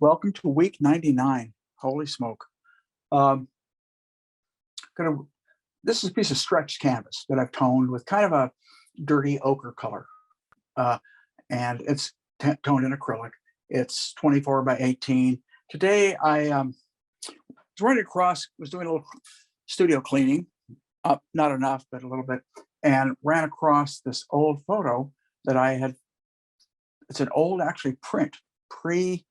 welcome to week 99. Holy smoke. Um, this is a piece of stretched canvas that I've toned with kind of a dirty ochre color. And it's toned in acrylic. It's 24 by 18. Today I was running across, was doing a little studio cleaning, not enough, but a little bit, and ran across this old photo that I had. It's an old actually print, pre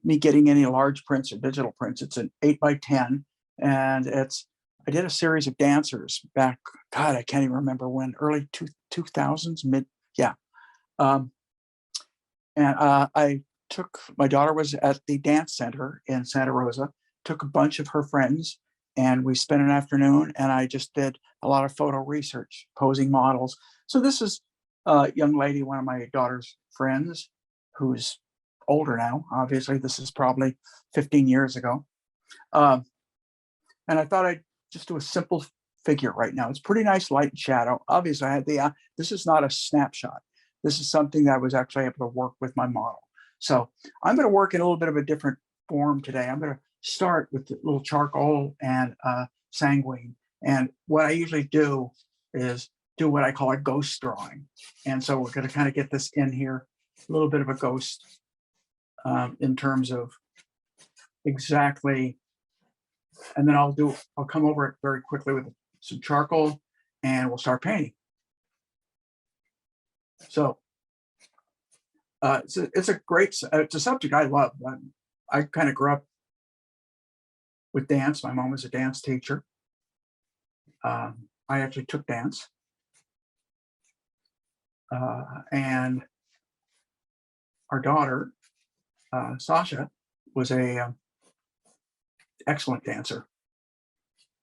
me getting any large prints or digital prints. It's an 8 by 10, and I did a series of dancers back, God, I can't even remember when, early 2000s, yeah. I took, my daughter was at the dance center in Santa Rosa, took a bunch of her friends, and we spent an afternoon, and I just did a lot of photo research, posing models. So this is a young lady, one of my daughter's friends, who's older now. Obviously, this is probably 15 years ago. And I thought I'd just do a simple figure right now. It's pretty nice light and shadow. Obviously, I had this is not a snapshot. This is something that I was actually able to work with my model. So I'm going to work in a little bit of a different form today. I'm going to start with the little charcoal and sanguine. And what I usually do is do what I call a ghost drawing. And so we're going to kind of get this in here, a little bit of a ghost in terms of exactly. And then I'll come over it very quickly with some charcoal, and we'll start painting. So it's a subject I love. I kind of grew up with dance. My mom was a dance teacher. I actually took dance. And our daughter, Sasha, was a excellent dancer,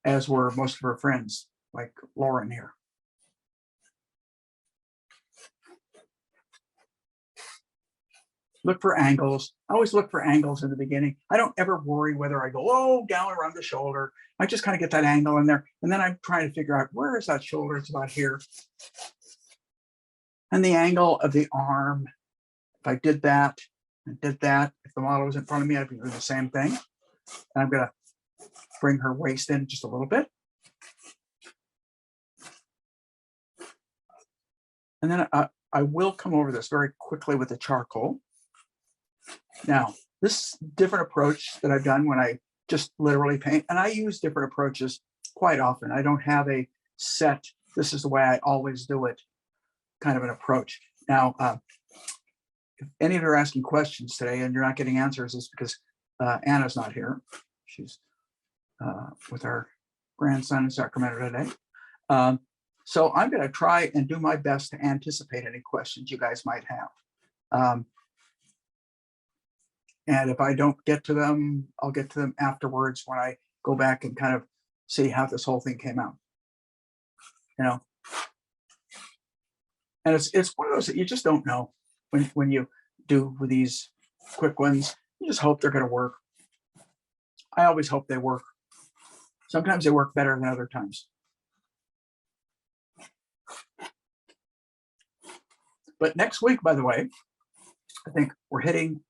as were most of her friends, like Lauren here. Look for angles. I always look for angles in the beginning. I don't ever worry whether I go, down around the shoulder. I just kind of get that angle in there. And then I'm trying to figure out, where is that shoulder? It's about here. And the angle of the arm. If I did that and did that, if the model was in front of me, I'd be doing the same thing. And I'm going to bring her waist in just a little bit. And then I will come over this very quickly with the charcoal. Now, this different approach that I've done when I just literally paint, and I use different approaches quite often. I don't have a set, this is the way I always do it, kind of an approach. Now, if any of you are asking questions today and you're not getting answers, it's because Anna's not here. She's with our grandson in Sacramento today. So I'm going to try and do my best to anticipate any questions you guys might have. And if I don't get to them, I'll get to them afterwards when I go back and kind of see how this whole thing came out. You know, and it's one of those that you just don't know when you do with these quick ones. You just hope they're going to work. I always hope they work. Sometimes they work better than other times. But next week, by the way, I think we're hitting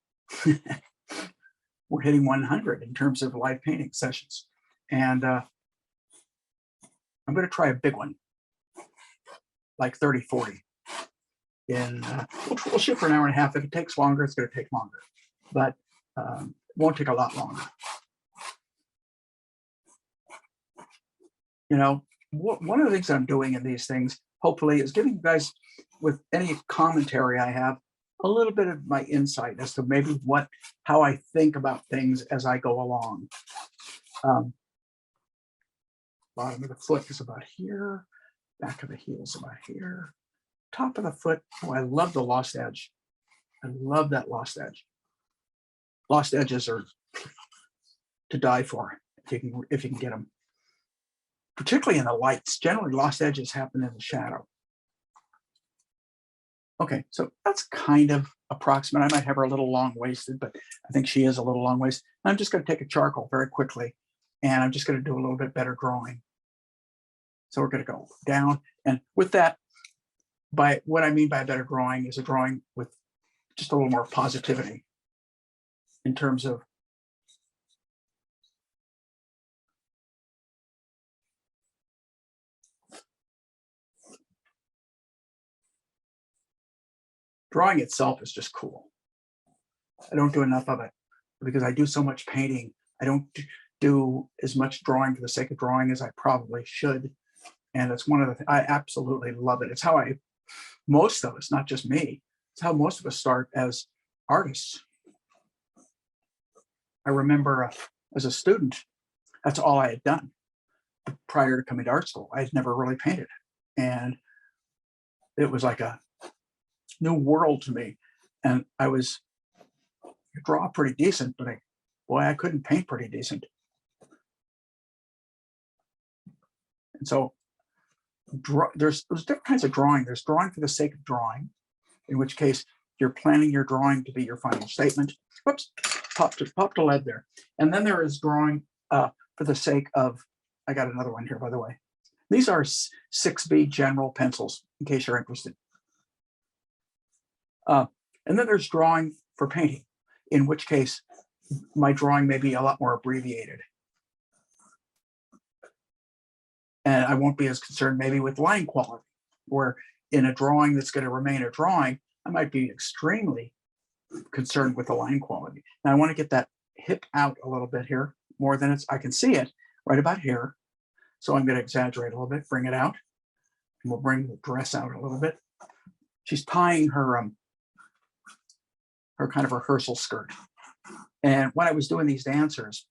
100 in terms of live painting sessions. And I'm going to try a big one, like 30, 40. We'll shoot for an hour and a half. If it takes longer, it's going to take longer. But it won't take a lot longer. You know, one of the things I'm doing in these things, hopefully, is giving you guys, with any commentary I have, a little bit of my insight as to maybe how I think about things as I go along. Bottom of the foot is about here. Back of the heel is about here. Top of the foot, oh, I love the lost edge. I love that lost edge. Lost edges are to die for if you can get them. Particularly in the lights. Generally, lost edges happen in the shadow. Okay, so that's kind of approximate. I might have her a little long-waisted, but I think she is a little long-waisted. I'm just going to take a charcoal very quickly, and I'm just going to do a little bit better drawing. So we're going to go down, and with that, by what I mean by better drawing is a drawing with just a little more positivity. in terms of drawing itself is just cool. I don't do enough of it because I do so much painting. I don't do as much drawing for the sake of drawing as I probably should. And it's one of the, I absolutely love it. It's how most of us, not just me, it's how most of us start as artists. I remember as a student, that's all I had done prior to coming to art school. I had never really painted. And it was like a new world to me. And I draw pretty decent, but boy, I couldn't paint pretty decent. And so there's different kinds of drawing. There's drawing for the sake of drawing, in which case you're planning your drawing to be your final statement. Whoops, popped a lead there. And then there is drawing for the sake of, I got another one here, by the way. These are 6B general pencils, in case you're interested. And then there's drawing for painting, in which case my drawing may be a lot more abbreviated. And I won't be as concerned maybe with line quality, where in a drawing that's going to remain a drawing, I might be extremely concerned with the line quality. Now I want to get that hip out a little bit here, more than I can see it right about here. So I'm going to exaggerate a little bit, bring it out, and we'll bring the dress out a little bit. She's tying her kind of rehearsal skirt. And when I was doing these dancers,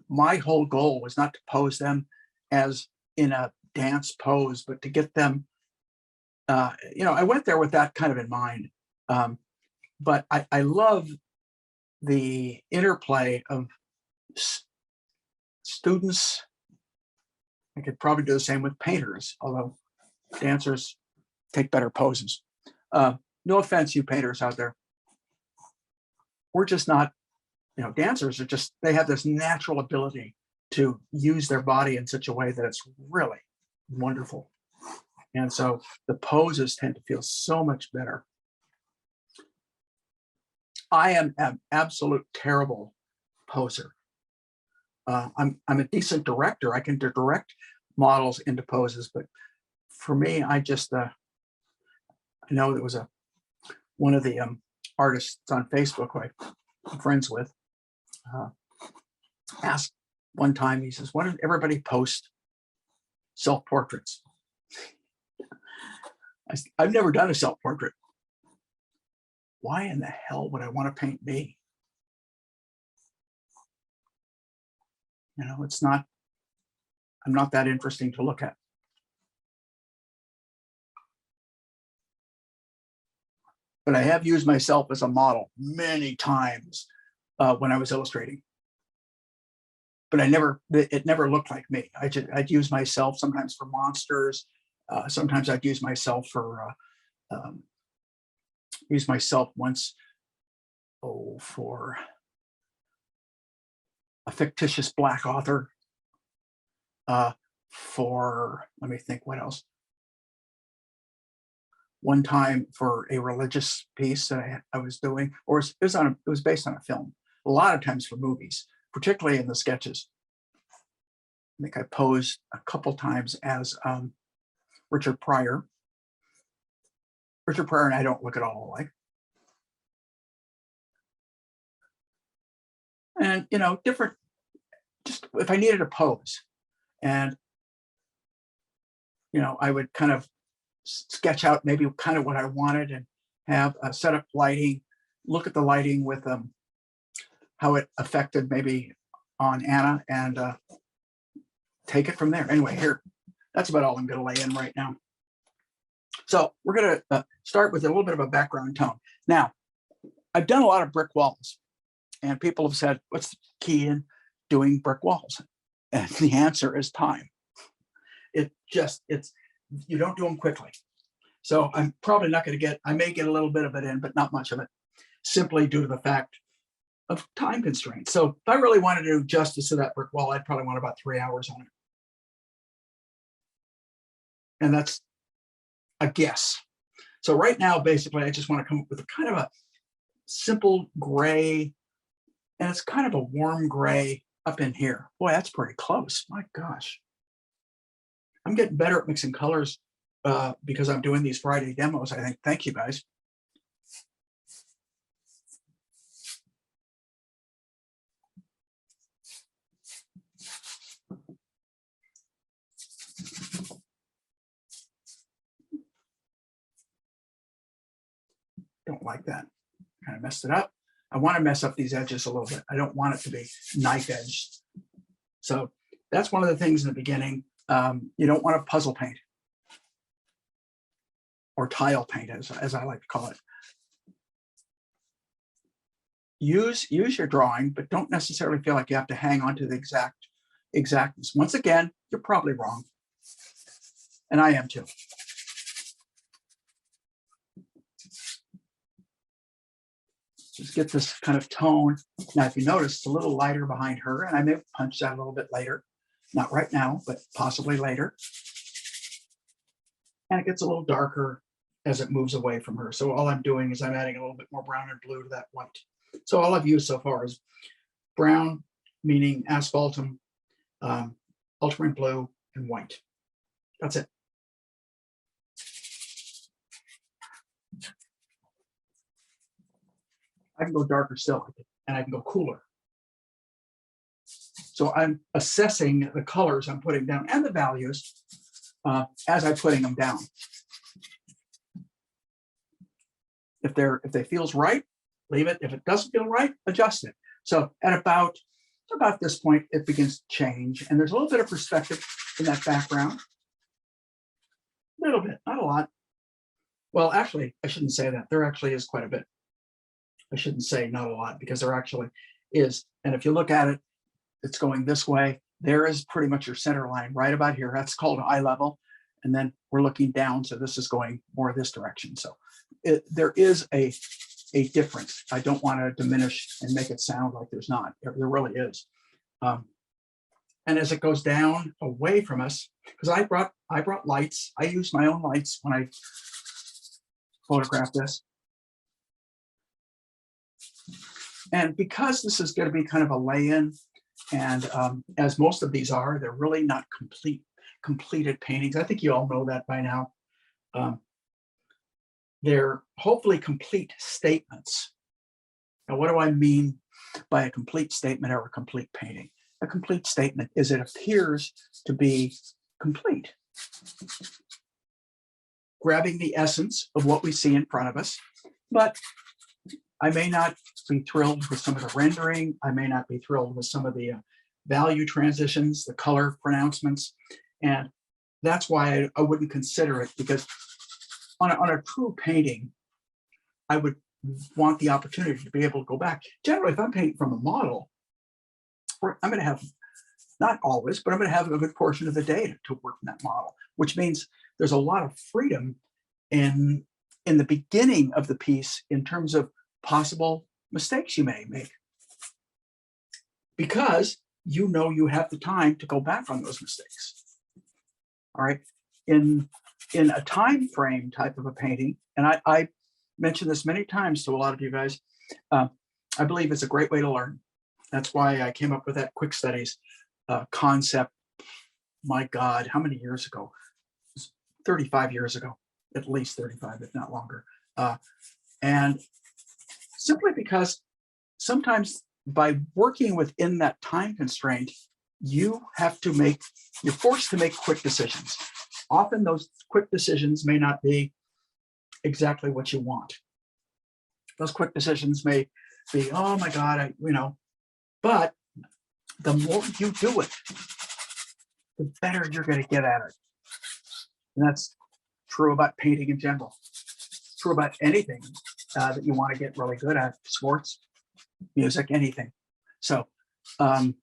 my whole goal was not to pose them as in a dance pose, but to get them, I went there with that kind of in mind. But I love the interplay of students. I could probably do the same with painters, although dancers take better poses. No offense, you painters out there. We're just not, dancers are just, they have this natural ability to use their body in such a way that it's really wonderful. And so the poses tend to feel so much better. I am an absolute terrible poser. I'm a decent director. I can direct models into poses, but for me, I just, I know there was one of the artists on Facebook who I'm friends with asked one time, he says, why don't everybody post self-portraits? I've never done a self-portrait. Why in the hell would I want to paint me? It's not, I'm not that interesting to look at. But I have used myself as a model many times when I was illustrating. But it never looked like me. I'd use myself sometimes for monsters. Sometimes I'd use myself once, for a fictitious Black author. Let me think, what else? One time for a religious piece that I was doing, or it was based on a film. A lot of times for movies, particularly in the sketches. I think I posed a couple times as Richard Pryor. Richard Pryor and I don't look at all alike. And, different, just if I needed a pose, and, I would kind of sketch out maybe kind of what I wanted and have a set up lighting, look at the lighting with how it affected maybe on Anna, and take it from there. Anyway, here, that's about all I'm going to lay in right now. So we're going to start with a little bit of a background tone. Now, I've done a lot of brick walls, and people have said, what's the key in doing brick walls? And the answer is time. You don't do them quickly. So I'm probably not going to I may get a little bit of it in, but not much of it, simply due to the fact of time constraints. So if I really wanted to do justice to that brick wall, I'd probably want about 3 hours on it. And that's a guess. So right now, basically, I just want to come up with a kind of a simple gray, and it's kind of a warm gray up in here. Boy, that's pretty close. My gosh. I'm getting better at mixing colors because I'm doing these Friday demos, I think. Thank you, guys. Don't like that. Kind of messed it up. I want to mess up these edges a little bit. I don't want it to be knife edged. So that's one of the things in the beginning. You don't want to puzzle paint or tile paint, as I like to call it. Use your drawing, but don't necessarily feel like you have to hang on to the exactness. Once again, you're probably wrong. And I am too. Just get this kind of tone. Now, if you notice, it's a little lighter behind her, and I may punch that a little bit later. Not right now, but possibly later. And it gets a little darker as it moves away from her. So all I'm doing is I'm adding a little bit more brown and blue to that white. So all I've used so far is brown, meaning asphaltum, ultramarine blue, and white. That's it. I can go darker still, and I can go cooler. So I'm assessing the colors I'm putting down and the values as I'm putting them down. If they feels right, leave it. If it doesn't feel right, adjust it. So at about this point, it begins to change, and there's a little bit of perspective in that background. A little bit, not a lot. Well, actually, I shouldn't say that. There actually is quite a bit. I shouldn't say not a lot, because there actually is. And if you look at it, it's going this way. There is pretty much your center line right about here. That's called eye level. And then we're looking down. So this is going more this direction. So there is a difference. I don't want to diminish and make it sound like there's not. There really is. And as it goes down away from us, because I brought lights. I used my own lights when I photographed this. And because this is going to be kind of a lay-in, and as most of these are, they're really not completed paintings. I think you all know that by now. They're hopefully complete statements. Now, what do I mean by a complete statement or a complete painting? A complete statement is it appears to be complete, grabbing the essence of what we see in front of us, but I may not be thrilled with some of the rendering. I may not be thrilled with some of the value transitions, the color pronouncements. And that's why I wouldn't consider it, because on a true painting, I would want the opportunity to be able to go back. Generally, if I'm painting from a model, I'm going to have, not always, but I'm going to have a good portion of the day to work in that model, which means there's a lot of freedom in the beginning of the piece in terms of possible mistakes you may make, because you know you have the time to go back on those mistakes. All right, in a time frame type of a painting, and I mentioned this many times to a lot of you guys, I believe it's a great way to learn. That's why I came up with that quick studies concept. My God, how many years ago? 35 years ago, at least 35, if not longer. And simply because sometimes by working within that time constraint, you're forced to make quick decisions. Often those quick decisions may not be exactly what you want. Those quick decisions may be, oh my God, but the more you do it, the better you're going to get at it. And that's true about painting in general. True about anything that you want to get really good at, sports, music, anything. So I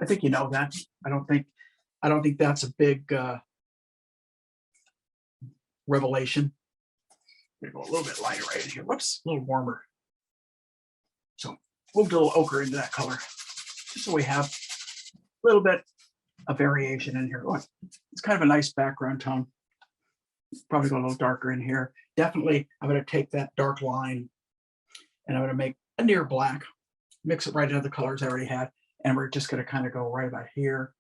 think you know that. I don't think that's a big revelation. I'm gonna go a little bit lighter right in here. Whoops, a little warmer. So we'll do a little ochre into that color, just so we have a little bit of variation in here. Look, it's kind of a nice background tone. Probably go a little darker in here. definitely, I'm going to take that dark line and I'm going to make a near black, mix it right into the colors I already had. And we're just going to kind of go right about here,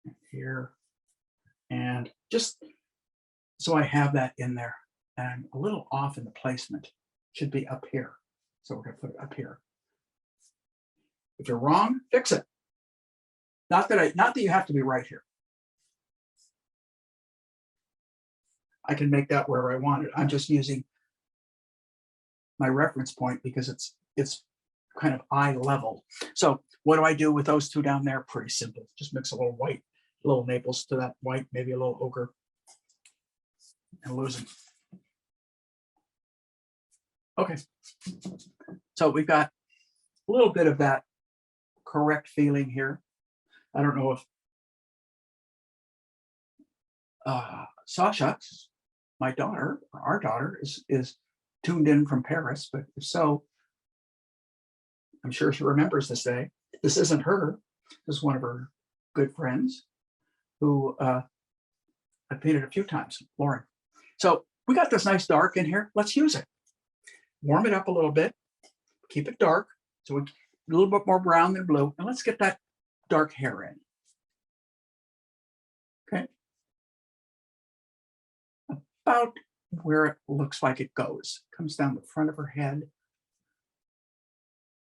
and here, and just so I have that in there. And I'm a little off in the placement. Should be up here. So we're going to put it up here. If you're wrong, fix it. Not that you have to be right here. I can make that wherever I want it. I'm just using my reference point because it's kind of eye level. So what do I do with those two down there? Pretty simple. Just mix a little white, a little Naples to that white, maybe a little ochre, and lose them. Okay. So we've got a little bit of that correct feeling here. I don't know if Sasha, my daughter, or our daughter, is tuned in from Paris, but if so, I'm sure she remembers this day. This isn't her. This is one of her good friends who I've painted a few times, Lauren. So we got this nice dark in here. Let's use it. Warm it up a little bit. Keep it dark. So a little bit more brown than blue. And let's get that dark hair in. Okay. About where it looks like it goes. Comes down the front of her head.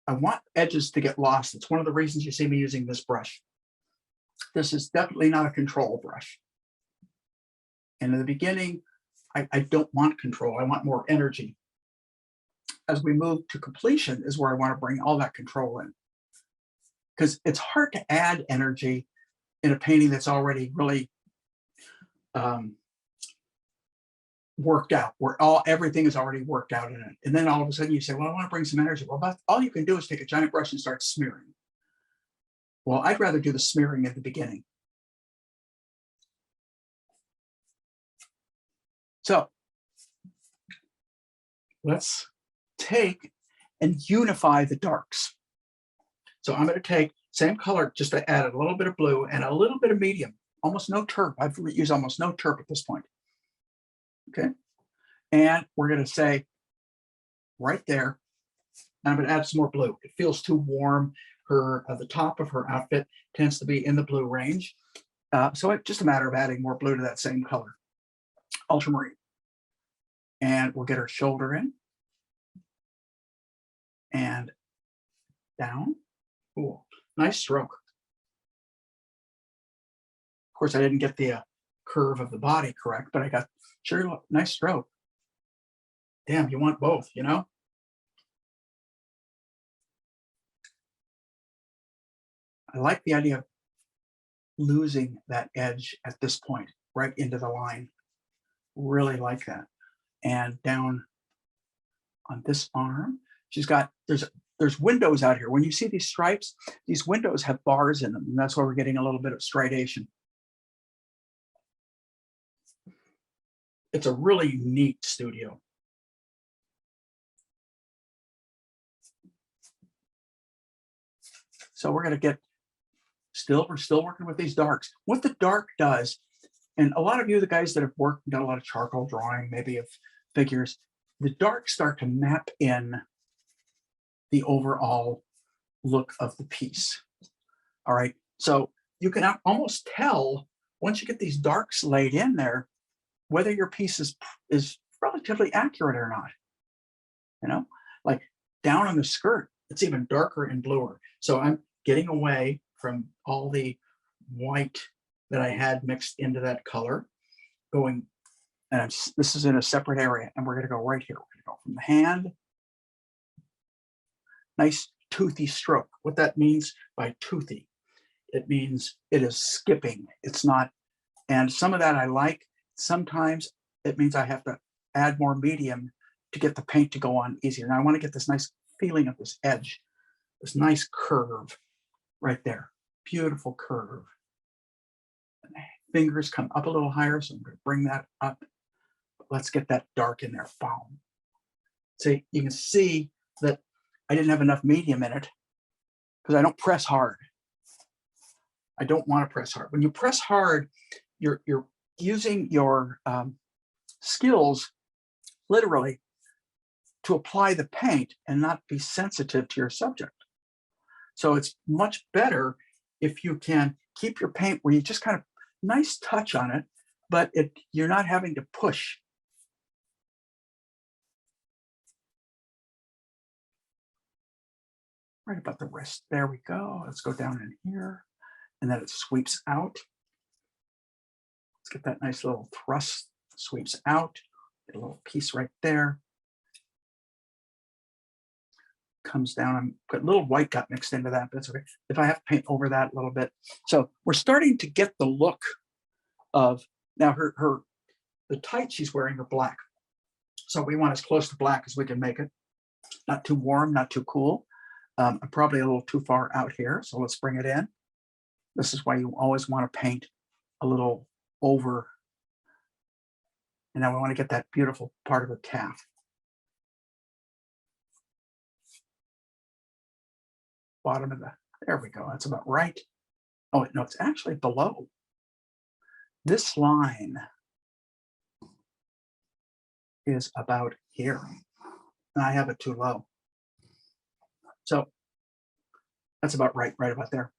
I want edges to get lost. It's one of the reasons you see me using this brush. This is definitely not a control brush. And in the beginning, I don't want control. I want more energy. As we move to completion is where I want to bring all that control in. Because it's hard to add energy in a painting that's already really worked out, where everything is already worked out in it. And then all of a sudden you say, well, I want to bring some energy. Well, all you can do is take a giant brush and start smearing. Well, I'd rather do the smearing at the beginning. So let's take and unify the darks. So I'm going to take same color, just to add a little bit of blue and a little bit of medium, almost no terp. I've used almost no terp at this point. Okay. And we're going to say right there, I'm going to add some more blue. It feels too warm. The top of her outfit tends to be in the blue range. So it's just a matter of adding more blue to that same color, ultramarine. And we'll get her shoulder in and down. Ooh, nice stroke. Of course, I didn't get the curve of the body correct, but I got sure nice stroke. Damn, you want both, you know? I like the idea of losing that edge at this point, right into the line. Really like that. And down on this arm, she's got, there's windows out here. When you see these stripes, these windows have bars in them, and that's why we're getting a little bit of striation. It's a really neat studio. So we're going to get we're still working with these darks. What the dark does, and a lot of you, the guys that have worked, done a lot of charcoal drawing, maybe of figures, the darks start to map in the overall look of the piece. All right. So you can almost tell once you get these darks laid in there, whether your piece is relatively accurate or not. You know, like down on the skirt, it's even darker and bluer. So I'm getting away from all the white that I had mixed into that color, going, and this is in a separate area, and we're going to go right here. We're going to go from the hand. Nice toothy stroke. What that means by toothy, it means it is skipping. It's not, and some of that I like. Sometimes it means I have to add more medium to get the paint to go on easier. Now I want to get this nice feeling of this edge, this nice curve right there. Beautiful curve. And fingers come up a little higher, so I'm going to bring that up. Let's get that dark in there. Boom. See, you can see that I didn't have enough medium in it because I don't press hard. I don't want to press hard. When you press hard, you're using your skills literally to apply the paint and not be sensitive to your subject. So it's much better if you can keep your paint where you just kind of nice touch on it, but you're not having to push. Right about the wrist. There we go. Let's go down in here. And then it sweeps out. Let's get that nice little thrust, sweeps out. Get a little piece right there. Comes down. I'm got a little white got mixed into that, but that's okay. If I have to paint over that a little bit. So we're starting to get the look of now the tights she's wearing are black. So we want as close to black as we can make it. Not too warm, not too cool. I'm probably a little too far out here, so let's bring it in. This is why you always want to paint a little over. And now we want to get that beautiful part of her calf. Bottom of there we go. That's about right. Oh, no, it's actually below. This line is about here. And I have it too low. So that's about right about there.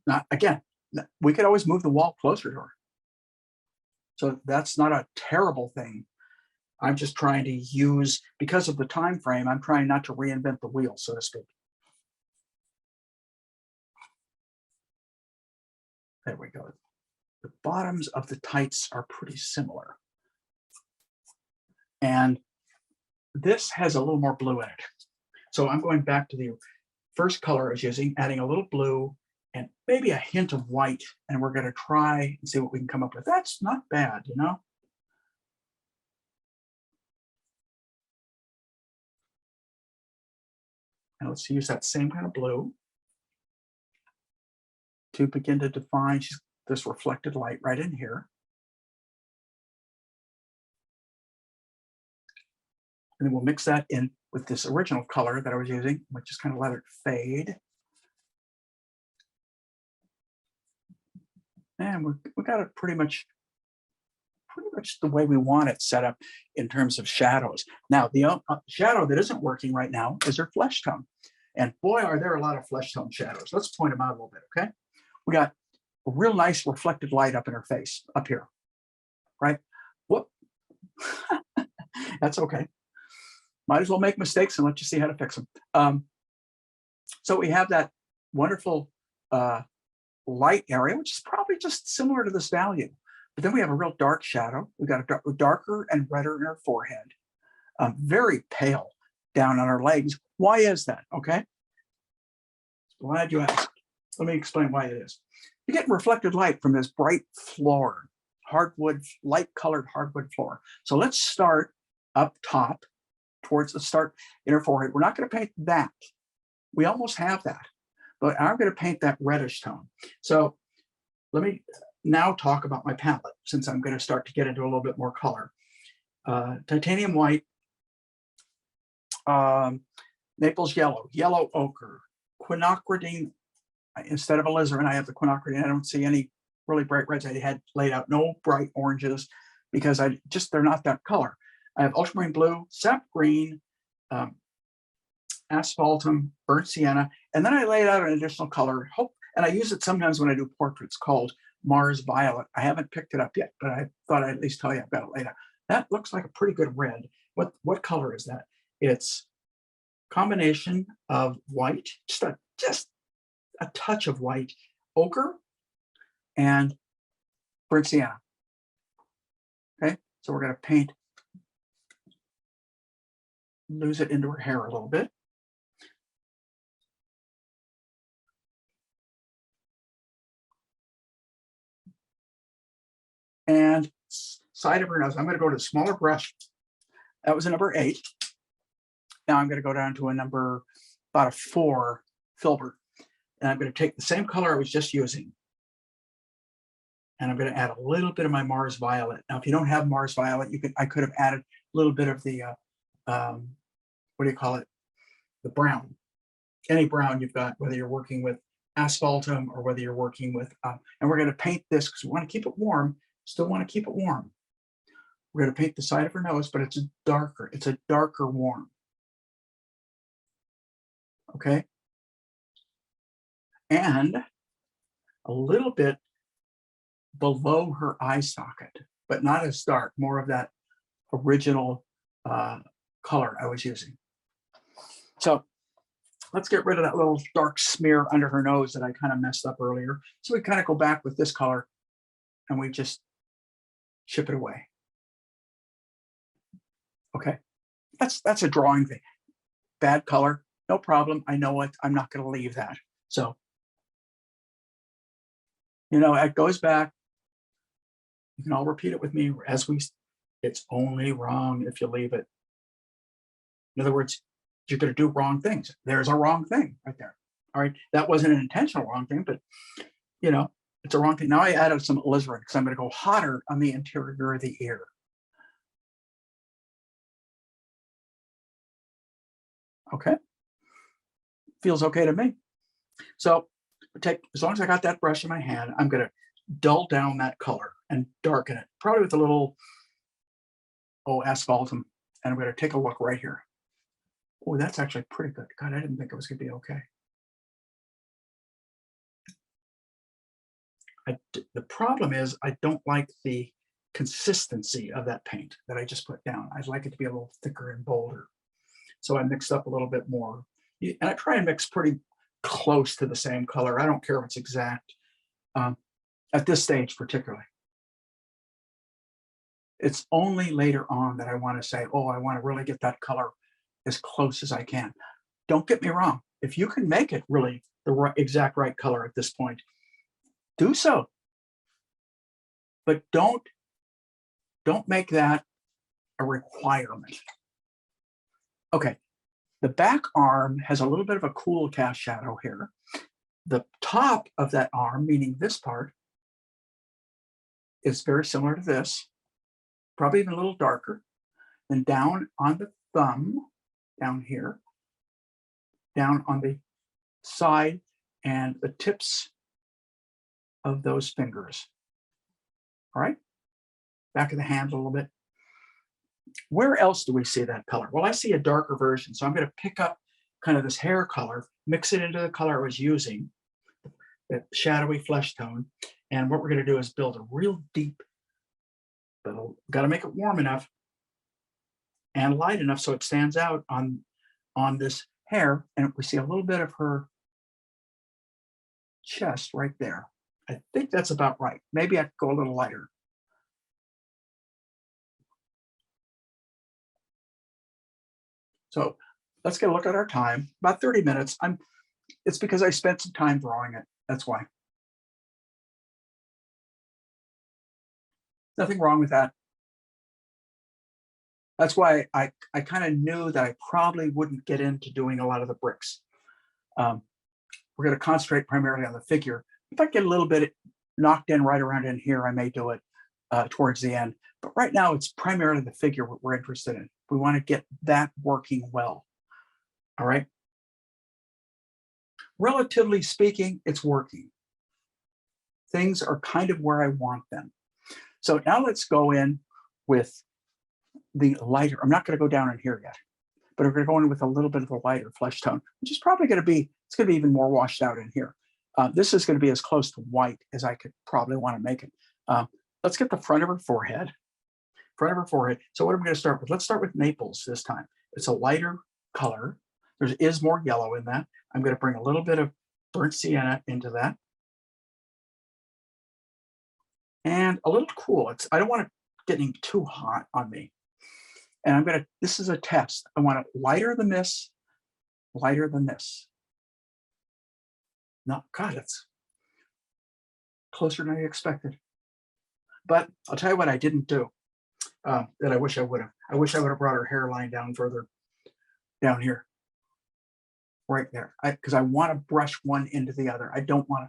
Now, again, we could always move the wall closer to her. So that's not a terrible thing. I'm just trying to use, because of the time frame, I'm trying not to reinvent the wheel, so to speak. There we go. The bottoms of the tights are pretty similar. And this has a little more blue in it. So I'm going back to the first color I was using, adding a little blue and maybe a hint of white. And we're going to try and see what we can come up with. That's not bad, you know? And let's use that same kind of blue to begin to define this reflected light right in here. And then we'll mix that in with this original color that I was using. We'll just kind of let it fade. And we got it pretty much the way we want it set up in terms of shadows. Now, the shadow that isn't working right now is her flesh tone. And boy, are there a lot of flesh tone shadows. Let's point them out a little bit, okay? We got a real nice reflected light up in her face, up here, right? Whoop. That's okay. Might as well make mistakes and let you see how to fix them. So we have that wonderful light area, which is probably just similar to this value. But then we have a real dark shadow. We've got a darker and redder in her forehead, very pale down on her legs. Why is that? Okay. Glad you asked. Let me explain why it is. You're getting reflected light from this bright floor, hardwood, light colored hardwood floor. So let's start up top towards the start in her forehead. We're not going to paint that. We almost have that, but I'm going to paint that reddish tone. So let me now talk about my palette, since I'm going to start to get into a little bit more color. Titanium white, Naples yellow, yellow ochre, quinacridine. Instead of alizarin, I have the quinacridine. I don't see any really bright reds. I had laid out no bright oranges because they're not that color. I have ultramarine blue, sap green, asphaltum, burnt sienna, and then I laid out an additional color. And I use it sometimes when I do portraits, called Mars Violet. I haven't picked it up yet, but I thought I'd at least tell you I've got it laid out. That looks like a pretty good red. What color is that? It's combination of white, just a touch of white, ochre, and burnt sienna. Okay, so we're going to paint, lose it into her hair a little bit. And side of her nose, I'm going to go to the smaller brush. That was a number 8. Now I'm going to go down to about a 4 filbert. And I'm going to take the same color I was just using. And I'm going to add a little bit of my Mars Violet. Now, if you don't have Mars Violet, I could have added a little bit of the, what do you call it? The brown. Any brown you've got, whether you're working with asphaltum or whether you're working with, and we're going to paint this because we want to keep it warm, still want to keep it warm. We're going to paint the side of her nose, but it's a darker warm. Okay. And a little bit below her eye socket, but not as dark, more of that original color I was using. So let's get rid of that little dark smear under her nose that I kind of messed up earlier. So we kind of go back with this color and we just chip it away. Okay, that's a drawing thing. Bad color, no problem. I know it. I'm not going to leave that. So, you know, it goes back. You can all repeat it with me as we, it's only wrong if you leave it. In other words, you're going to do wrong things. There's a wrong thing right there. All right. That wasn't an intentional wrong thing, but you know, it's a wrong thing. Now I added some alizarin because I'm going to go hotter on the interior of the ear. Okay. Feels okay to me. So take, as long as I got that brush in my hand, I'm going to dull down that color and darken it, probably with a little, asphaltum. And I'm going to take a look right here. Oh, that's actually pretty good. God, I didn't think it was going to be okay. The problem is I don't like the consistency of that paint that I just put down. I'd like it to be a little thicker and bolder. So I mixed up a little bit more. And I try and mix pretty close to the same color. I don't care if it's exact at this stage particularly. It's only later on that I want to say, oh, I want to really get that color as close as I can. Don't get me wrong. If you can make it really the exact right color at this point, do so. But don't make that a requirement. Okay, the back arm has a little bit of a cool cast shadow here. The top of that arm, meaning this part, is very similar to this, probably even a little darker. Then down on the thumb, down here, down on the side and the tips of those fingers. All right, back of the hand a little bit. Where else do we see that color? Well, I see a darker version. So I'm going to pick up kind of this hair color, mix it into the color I was using, that shadowy flesh tone. And what we're going to do is build a real deep, but got to make it warm enough and light enough so it stands out on this hair. And we see a little bit of her chest right there. I think that's about right. Maybe I could go a little lighter. So let's get a look at our time. About 30 minutes. It's because I spent some time drawing it. That's why. Nothing wrong with that. That's why I kind of knew that I probably wouldn't get into doing a lot of the bricks. We're going to concentrate primarily on the figure. If I get a little bit knocked in right around in here, I may do it towards the end. But right now, it's primarily the figure we're interested in. We want to get that working well. All right. Relatively speaking, it's working. Things are kind of where I want them. So now let's go in with the lighter. I'm not going to go down in here yet, but we're going to go in with a little bit of a lighter flesh tone, which is probably going to be, it's going to be even more washed out in here. This is going to be as close to white as I could probably want to make it. Let's get the front of her forehead. So what am I going to start with? Let's start with Naples this time. It's a lighter color. There is more yellow in that. I'm going to bring a little bit of burnt sienna into that. And a little cool. I don't want it getting too hot on me. And this is a test. I want it lighter than this, lighter than this. No, God, it's closer than I expected. But I'll tell you what I didn't do that I wish I would have. I wish I would have brought her hairline down further down here. Right there. Because I want to brush one into the other. I don't want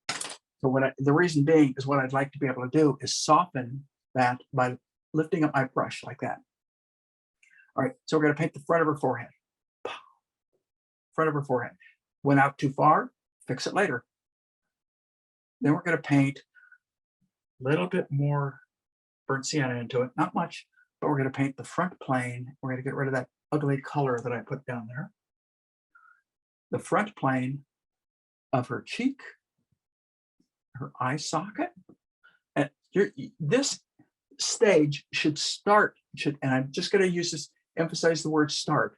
to. So the reason being is what I'd like to be able to do is soften that by lifting up my brush like that. All right, so we're going to paint the front of her forehead. Front of her forehead. Went out too far. fix it later. Then we're going to paint a little bit more burnt sienna into it, not much, but we're going to paint the front plane. We're going to get rid of that ugly color that I put down there. The front plane of her cheek, her eye socket. And this stage should start, and I'm just going to use this, emphasize the word start,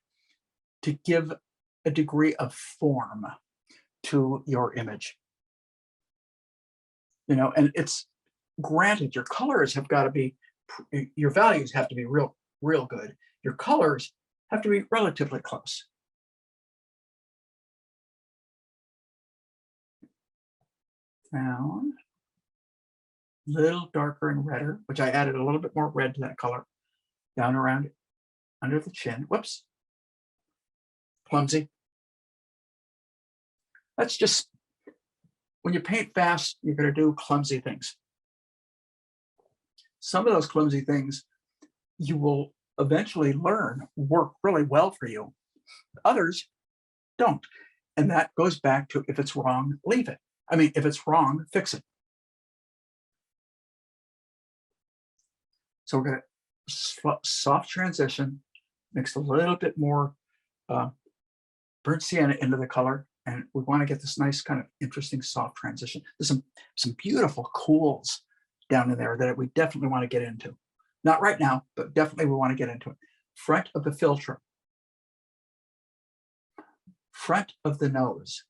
to give a degree of form to your image. You know, and it's granted, your colors have got to be, your values have to be real good. Your colors have to be relatively close. Down, little darker and redder, which I added a little bit more red to that color. Down around it, under the chin. Whoops. Clumsy. That's just, when you paint fast, you're going to do clumsy things. Some of those clumsy things you will eventually learn work really well for you. Others don't. And that goes back to, if it's wrong, leave it. I mean, if it's wrong, fix it. So we're going to soft transition, mix a little bit more burnt sienna into the color, and we want to get this nice kind of interesting soft transition. There's some beautiful cools down in there that we definitely want to get into. Not right now, but definitely we want to get into it. Front of the philtrum, front of the nose,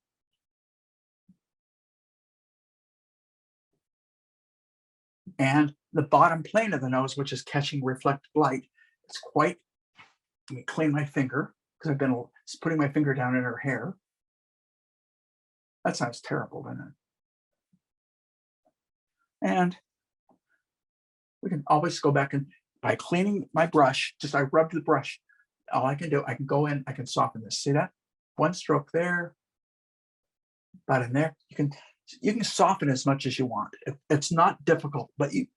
and the bottom plane of the nose, which is catching reflected light. It's quite, let me clean my finger because I've been putting my finger down in her hair. That sounds terrible, doesn't it? And we can always go back, and by cleaning my brush, just I rubbed the brush. All I can do, I can go in, I can soften this. See that? One stroke there, about in there. You can soften as much as you want. It's not difficult, but it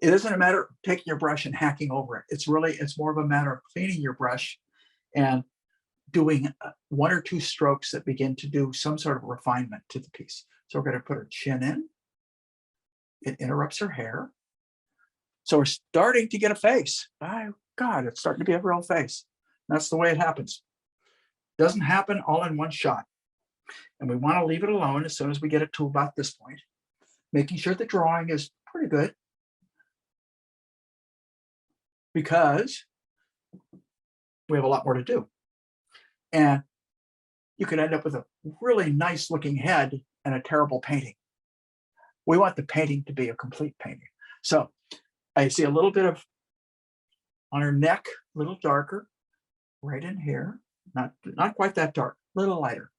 isn't a matter of taking your brush and hacking over it. It's more of a matter of cleaning your brush and doing one or two strokes that begin to do some sort of refinement to the piece. So we're going to put her chin in. It interrupts her hair. So we're starting to get a face. Oh, God, it's starting to be a real face. That's the way it happens. Doesn't happen all in one shot. And we want to leave it alone as soon as we get it to about this point, making sure the drawing is pretty good, because we have a lot more to do. And you could end up with a really nice looking head and a terrible painting. We want the painting to be a complete painting. So I see a little bit of on her neck, a little darker, right in here. Not quite that dark, a little lighter.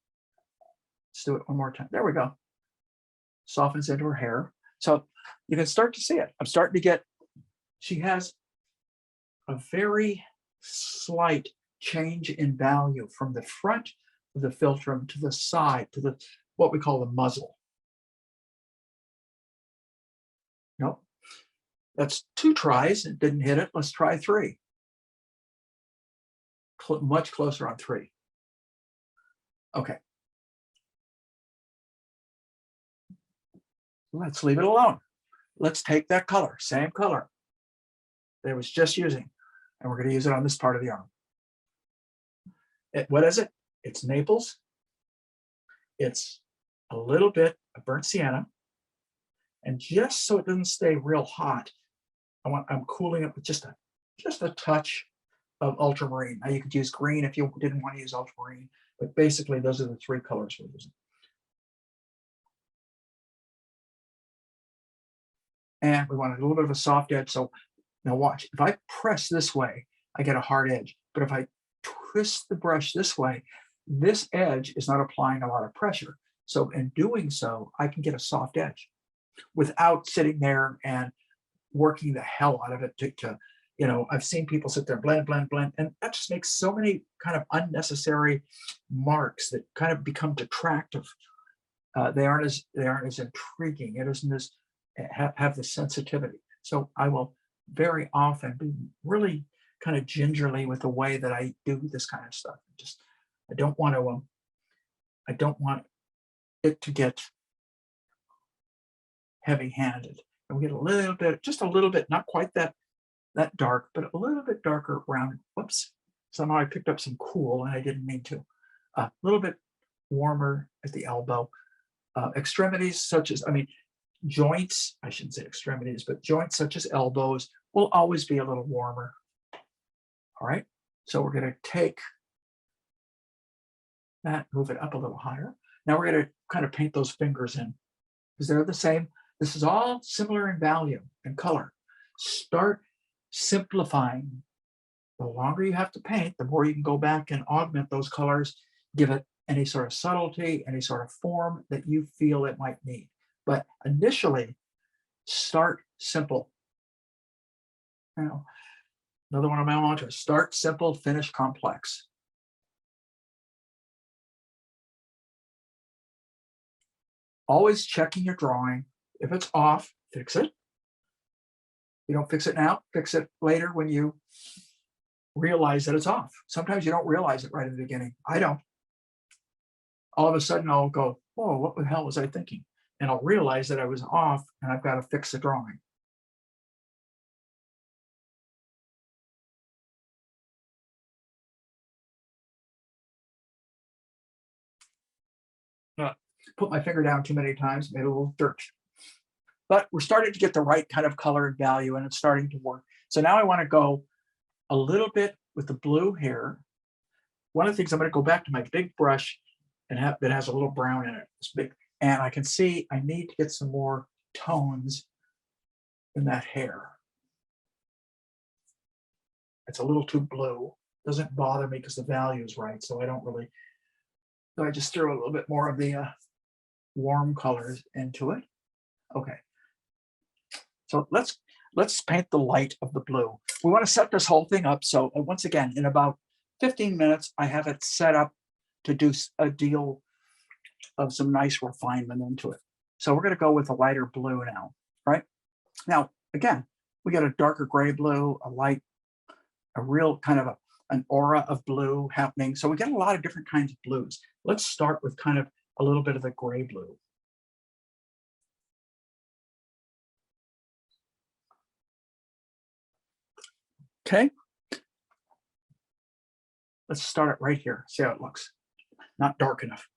Let's do it one more time. There we go. Softens into her hair. So you can start to see it. I'm starting to get, she has a very slight change in value from the front of the philtrum to the side, to the what we call the muzzle. Nope. That's 2 tries. It didn't hit it. Let's try 3. Much closer on 3. Okay. Let's leave it alone. Let's take that color, same color that I was just using, and we're going to use it on this part of the arm. What is it? It's Naples. It's a little bit of burnt sienna. And just so it doesn't stay real hot, I'm cooling it with just a touch of ultramarine. Now you could use green if you didn't want to use ultramarine, but basically those are the 3 colors we're using. And we want a little bit of a soft edge. So now watch, if I press this way, I get a hard edge. But if I twist the brush this way, this edge is not applying a lot of pressure. So in doing so, I can get a soft edge without sitting there and working the hell out of it to you know, I've seen people sit there, blend, and that just makes so many kind of unnecessary marks that kind of become detractive. They aren't as intriguing. It doesn't as have the sensitivity. So I will very often be really kind of gingerly with the way that I do this kind of stuff. I don't want it to get heavy-handed. And we get a little bit, just a little bit, not quite that dark, but a little bit darker around. Whoops. Somehow I picked up some cool and I didn't mean to. A little bit warmer at the elbow. Extremities such as, joints, I shouldn't say extremities, but joints such as elbows will always be a little warmer. All right. So we're going to take that, move it up a little higher. Now we're going to kind of paint those fingers in because they're the same. This is all similar in value and color. Start simplifying. The longer you have to paint, the more you can go back and augment those colors, give it any sort of subtlety, any sort of form that you feel it might need. But initially, start simple. Another one of my mantras: start simple, finish complex. Always checking your drawing. If it's off, fix it. You don't fix it now, fix it later when you realize that it's off. Sometimes you don't realize it right in the beginning. I don't. All of a sudden I'll go, oh, what the hell was I thinking? And I'll realize that I was off and I've got to fix the drawing. Put my finger down too many times, made a little dirt. But we're starting to get the right kind of color and value, and it's starting to work. So now I want to go a little bit with the blue here. One of the things, I'm going to go back to my big brush and that has a little brown in it. It's big, and I can see I need to get some more tones in that hair. It's a little too blue. Doesn't bother me because the value is right, so I don't really. So I just throw a little bit more of the warm colors into it. Okay. So let's paint the light of the blue. We want to set this whole thing up. So once again, in about 15 minutes, I have it set up to do a deal of some nice refinement into it. So we're going to go with a lighter blue now, right? Now, again, we got a darker gray blue, a light, a real kind of an aura of blue happening. So we get a lot of different kinds of blues. Let's start with kind of a little bit of the gray blue. Okay. Let's start it right here. See how it looks. Not dark enough.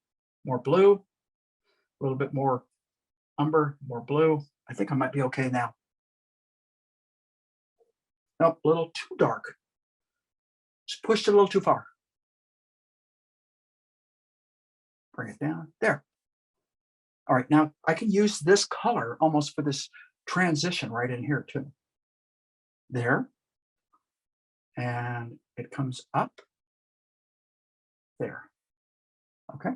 More blue, a little bit more umber, more blue. I think I might be okay now. Nope, a little too dark. Just pushed it a little too far. Bring it down. There. All right, now I can use this color almost for this transition right in here too. There. And it comes up. There. Okay.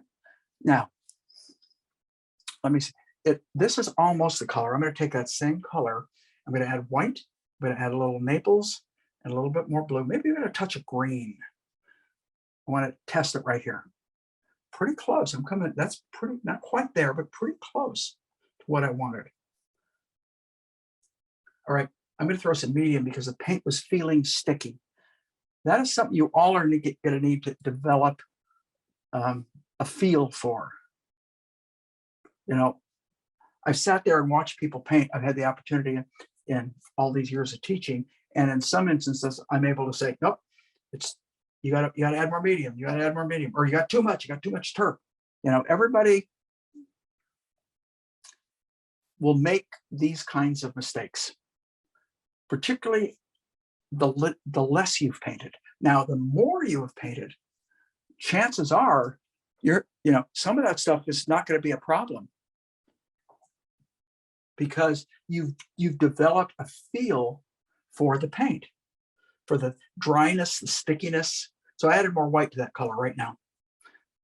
Now, let me see. This is almost the color. I'm going to take that same color. I'm going to add white. I'm going to add a little Naples and a little bit more blue. Maybe even a touch of green. I want to test it right here. Pretty close. I'm coming. That's pretty, not quite there, but pretty close to what I wanted. All right. I'm going to throw some medium because the paint was feeling sticky. That is something you all are going to need to develop a feel for. I've sat there and watched people paint. I've had the opportunity in all these years of teaching, and in some instances, I'm able to say, nope, you got to add more medium. You got to add more medium, or you got too much. You got too much turp. Everybody will make these kinds of mistakes, particularly the less you've painted. Now, the more you have painted, chances are some of that stuff is not going to be a problem because you've developed a feel for the paint, for the dryness, the stickiness. So I added more white to that color right now.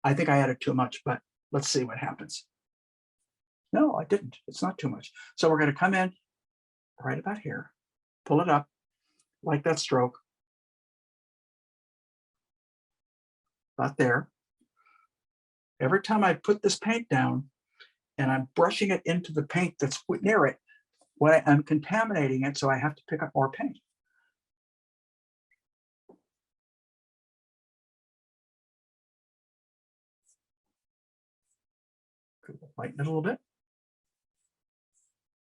I think I added too much, but let's see what happens. No, I didn't. It's not too much. So we're going to come in right about here, pull it up, like that stroke. About there. Every time I put this paint down and I'm brushing it into the paint that's near it, I'm contaminating it, so I have to pick up more paint. Good lighten it a little bit.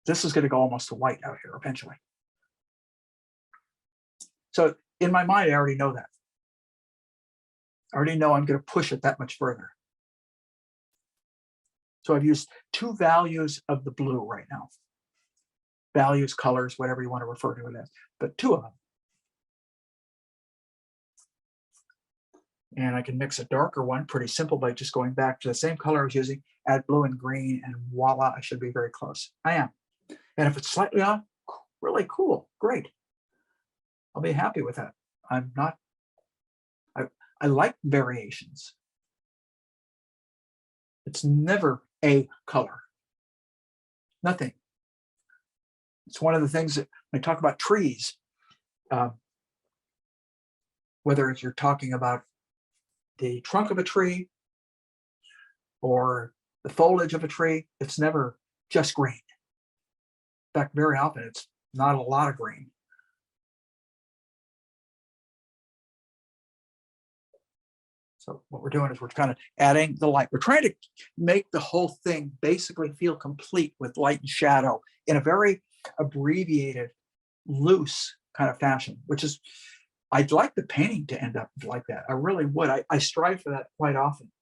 This is going to go almost to white out here eventually. So in my mind, I already know that. I already know I'm going to push it that much further. So I've used two values of the blue right now. Values, colors, whatever you want to refer to it as, but two of them. And I can mix a darker one, pretty simple, by just going back to the same color I was using, add blue and green, and voila, I should be very close. I am. And if it's slightly off, really cool, great. I'll be happy with that. I'm not, I like variations. It's never a color. Nothing. It's one of the things that when I talk about trees, whether it's you're talking about the trunk of a tree or the foliage of a tree, it's never just green. In fact, very often it's not a lot of green. So what we're doing is we're kind of adding the light. We're trying to make the whole thing basically feel complete with light and shadow in a very abbreviated, loose kind of fashion, which is, I'd like the painting to end up like that. I really would. I strive for that quite often,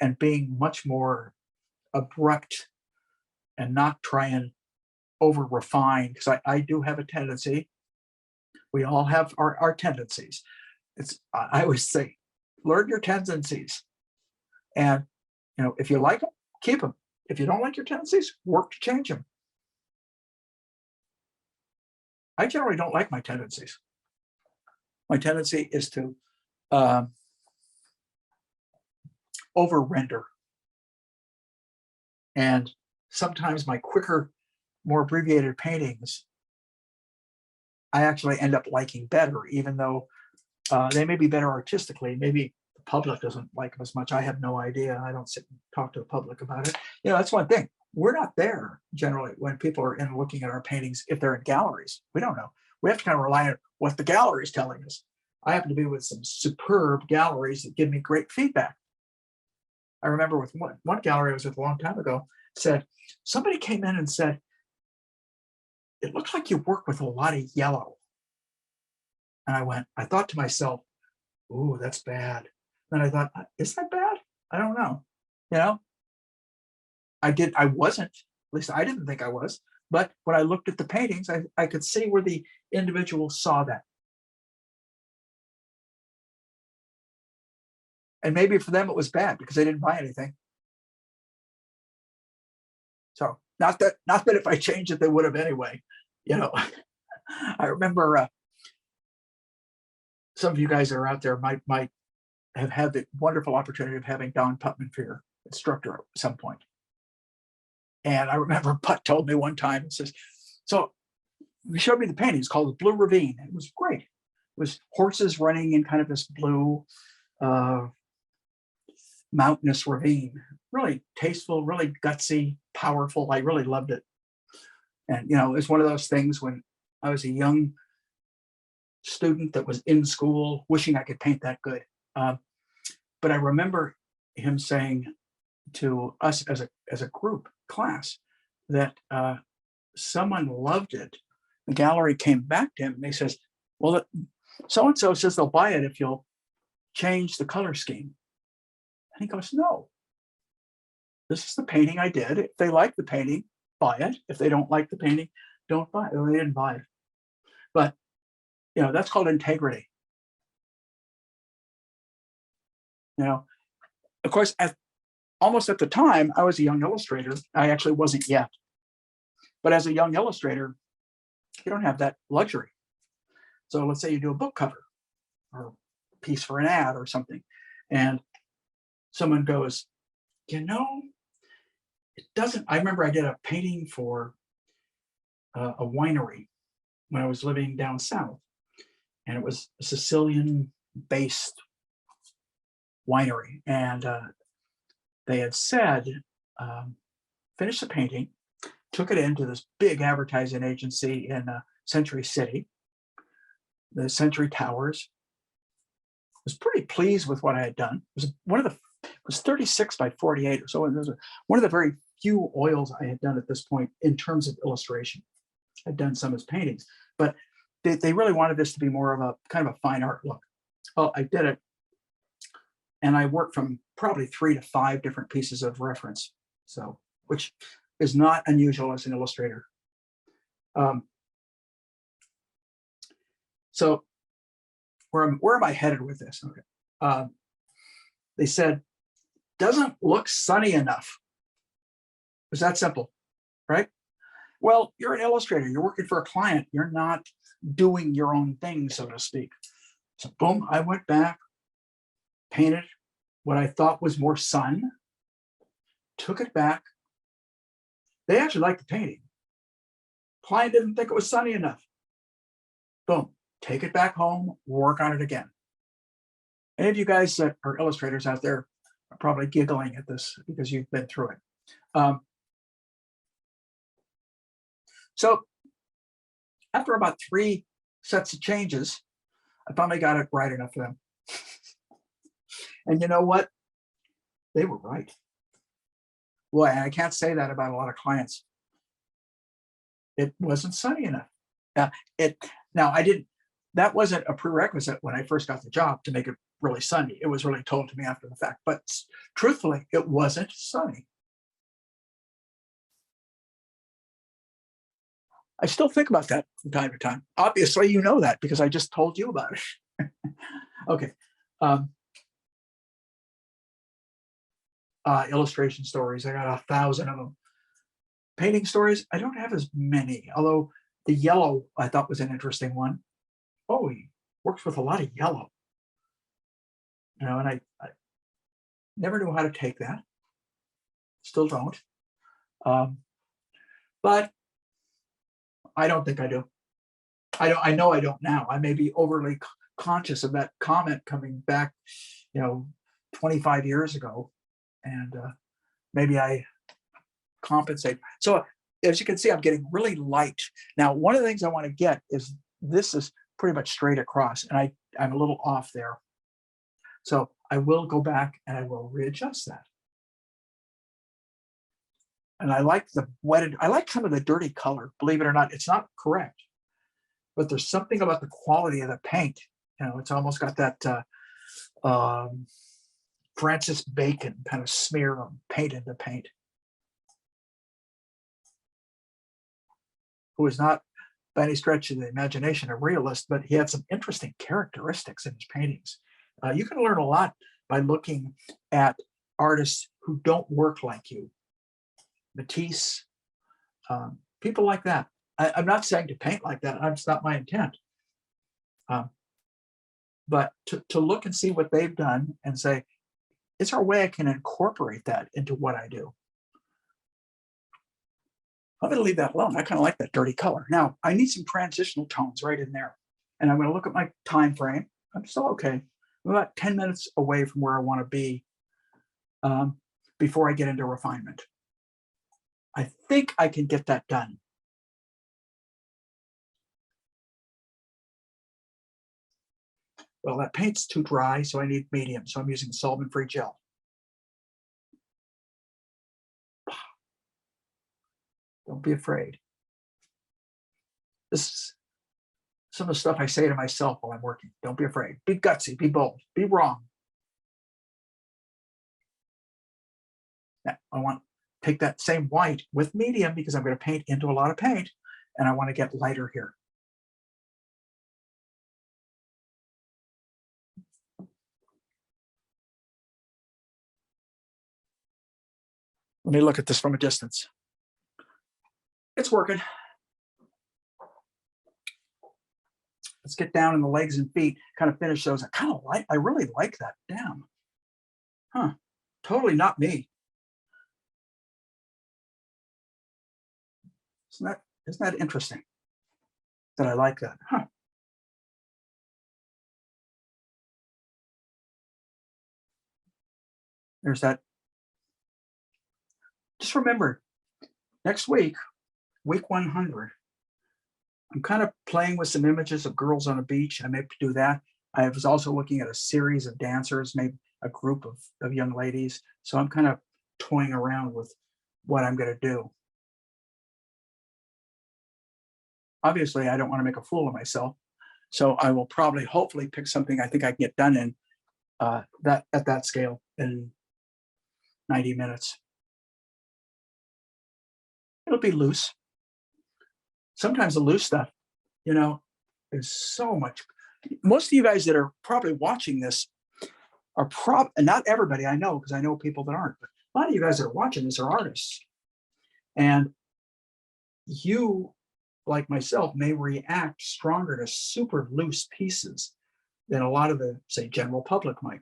and being much more abrupt and not try and over refine, because I do have a tendency. We all have our tendencies. I always say, learn your tendencies, and if you like them, keep them. If you don't like your tendencies, work to change them. I generally don't like my tendencies. My tendency is to over render, and sometimes my quicker, more abbreviated paintings I actually end up liking better, even though they may be better artistically. Maybe the public doesn't like them as much. I have no idea. I don't sit and talk to the public about it. That's one thing. We're not there generally when people are in looking at our paintings. If they're in galleries, we don't know. We have to kind of rely on what the gallery is telling us. I happen to be with some superb galleries that give me great feedback. I remember with one gallery I was with a long time ago, said, somebody came in and said, it looks like you work with a lot of yellow. And I thought to myself, ooh, that's bad. Then I thought, is that bad? I don't know. I wasn't, at least I didn't think I was. But when I looked at the paintings, I could see where the individual saw that. And maybe for them it was bad because they didn't buy anything. So not that if I changed it, they would have anyway. I remember some of you guys that are out there might have had the wonderful opportunity of having Don Putman for your instructor at some point. And I remember Putt told me one time, it says, so he showed me the painting. It's called the Blue Ravine. It was great. It was horses running in kind of this blue mountainous ravine. Really tasteful, really gutsy, powerful. I really loved it. And, it's one of those things when I was a young student that was in school, wishing I could paint that good. But I remember him saying to us as a group class that someone loved it. The gallery came back to him and he says, well, so-and-so says they'll buy it if you'll change the color scheme. And he goes, no, this is the painting I did. If they like the painting, buy it. If they don't like the painting, don't buy it. Well, they didn't buy it. But, that's called integrity. Of course, almost at the time, I was a young illustrator. I actually wasn't yet. But as a young illustrator, you don't have that luxury. So let's say you do a book cover or a piece for an ad or something, and someone goes, it doesn't. I remember I did a painting for a winery when I was living down south, and it was a Sicilian-based winery, and they had said, finish the painting, took it into this big advertising agency in Century City, the Century Towers. Was pretty pleased with what I had done. It was one of the was 36 by 48. So it was one of the very few oils I had done at this point in terms of illustration. I'd done some as paintings, but they really wanted this to be more of a kind of a fine art look. Well, I did it, and I worked from probably 3 to 5 different pieces of reference, so which is not unusual as an illustrator. So where am I headed with this? Okay, they said, doesn't look sunny enough. It was that simple, right? Well, you're an illustrator. You're working for a client. You're not doing your own thing, so to speak. So boom, I went back, painted what I thought was more sun, took it back. They actually liked the painting. Client didn't think it was sunny enough. Boom, take it back home, work on it again. Any of you guys that are illustrators out there are probably giggling at this because you've been through it. So after about 3 sets of changes, I finally got it right enough for them. And you know what? They were right. Boy, I can't say that about a lot of clients. It wasn't sunny enough. Now I didn't, that wasn't a prerequisite when I first got the job to make it really sunny. It was really told to me after the fact, but truthfully, it wasn't sunny. I still think about that from time to time. Obviously, you know that because I just told you about it. Okay. Illustration stories. I got 1,000 of them. Painting stories, I don't have as many, although the yellow I thought was an interesting one. Oh, he works with a lot of yellow. You know, and I never knew how to take that. Still don't. But I don't think I do. I know I don't now. I may be overly conscious of that comment coming back, 25 years ago, and maybe I compensate. So as you can see, I'm getting really light. Now, one of the things I want to get is this is pretty much straight across, and I'm a little off there. So I will go back and I will readjust that. And I like the wetted, I like some of the dirty color, believe it or not. It's not correct, but there's something about the quality of the paint. It's almost got that Francis Bacon kind of smear of paint into paint. Who is not by any stretch of the imagination a realist, but he had some interesting characteristics in his paintings. You can learn a lot by looking at artists who don't work like you. Matisse, people like that. I'm not saying to paint like that. That's not my intent. But to look and see what they've done and say, is there a way I can incorporate that into what I do? I'm going to leave that alone. I kind of like that dirty color. Now, I need some transitional tones right in there. And I'm going to look at my time frame. I'm still okay. I'm about 10 minutes away from where I want to be before I get into refinement. I think I can get that done. Well, that paint's too dry, so I need medium. So I'm using solvent-free gel. Don't be afraid. This is some of the stuff I say to myself while I'm working. Don't be afraid. Be gutsy, be bold, be wrong. Now, I want to take that same white with medium because I'm going to paint into a lot of paint, and I want to get lighter here. Let me look at this from a distance. It's working. Let's get down in the legs and feet, kind of finish those. I really like that. Damn. Huh. Totally not me. Isn't that interesting? That I like that. Huh. There's that. Just remember, next week, week 100, I'm kind of playing with some images of girls on a beach. I may do that. I was also looking at a series of dancers, maybe a group of young ladies. So I'm kind of toying around with what I'm going to do. Obviously, I don't want to make a fool of myself. So I will probably, hopefully, pick something I think I can get done in that at that scale in 90 minutes. It'll be loose. Sometimes the loose stuff, you know, is so much. Most of you guys that are probably watching this are and not everybody I know, because I know people that aren't, but a lot of you guys that are watching this are artists. And you, like myself, may react stronger to super loose pieces than a lot of the, say, general public might.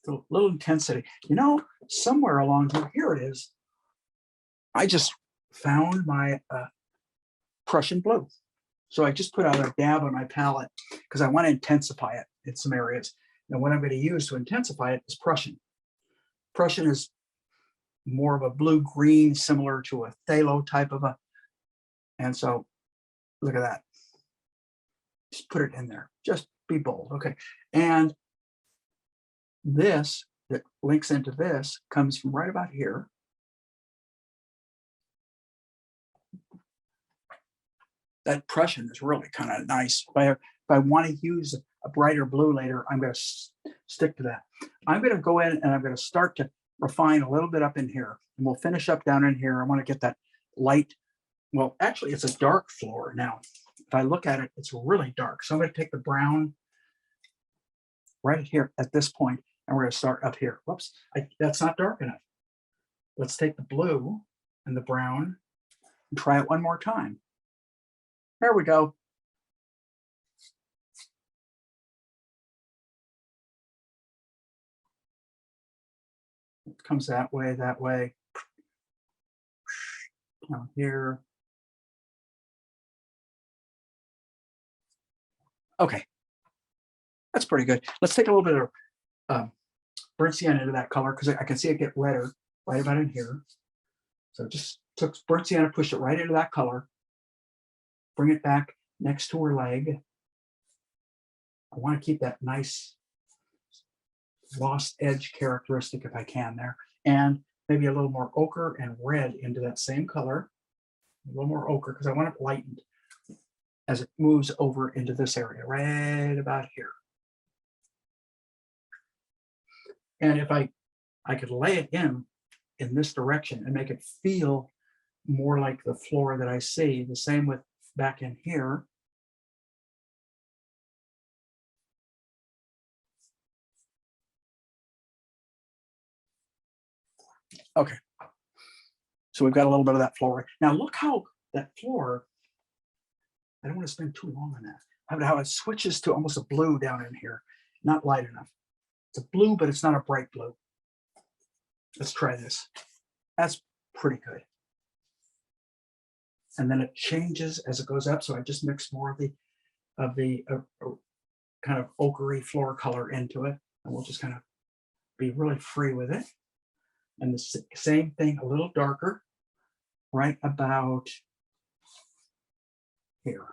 A little intensity. You know, somewhere along here it is. I just found my Prussian Blue. So I just put out a dab on my palette because I want to intensify it in some areas. And what I'm going to use to intensify it is Prussian. Prussian is more of a blue-green, similar to a phthalo type of a. And so look at that. Just put it in there. Just be bold. Okay. And this that links into this comes from right about here. That Prussian is really kind of nice. If I want to use a brighter blue later, I'm going to stick to that. I'm going to go in and I'm going to start to refine a little bit up in here. And we'll finish up down in here. I want to get that light. Well, actually, it's a dark floor now. If I look at it, it's really dark. So I'm going to take the brown right here at this point, and we're going to start up here. Whoops, that's not dark enough. Let's take the blue and the brown and try it one more time. There we go. It comes that way, that way. Down here. Okay, that's pretty good. Let's take a little bit of burnt sienna into that color because I can see it get redder right about in here. So just took burnt sienna, pushed it right into that color. Bring it back next to her leg. I want to keep that nice lost edge characteristic if I can there. And maybe a little more ochre and red into that same color. A little more ochre because I want it lightened as it moves over into this area, right about here. And if I could lay it in this direction and make it feel more like the floor that I see, the same with back in here. Okay. So we've got a little bit of that floor. Now look how that floor, I don't want to spend too long on that. How it switches to almost a blue down in here. Not light enough. It's a blue, but it's not a bright blue. Let's try this. That's pretty good. And then it changes as it goes up. So I just mix more of the kind of ochre floor color into it. And we'll just kind of be really free with it. And the same thing, a little darker, right about here.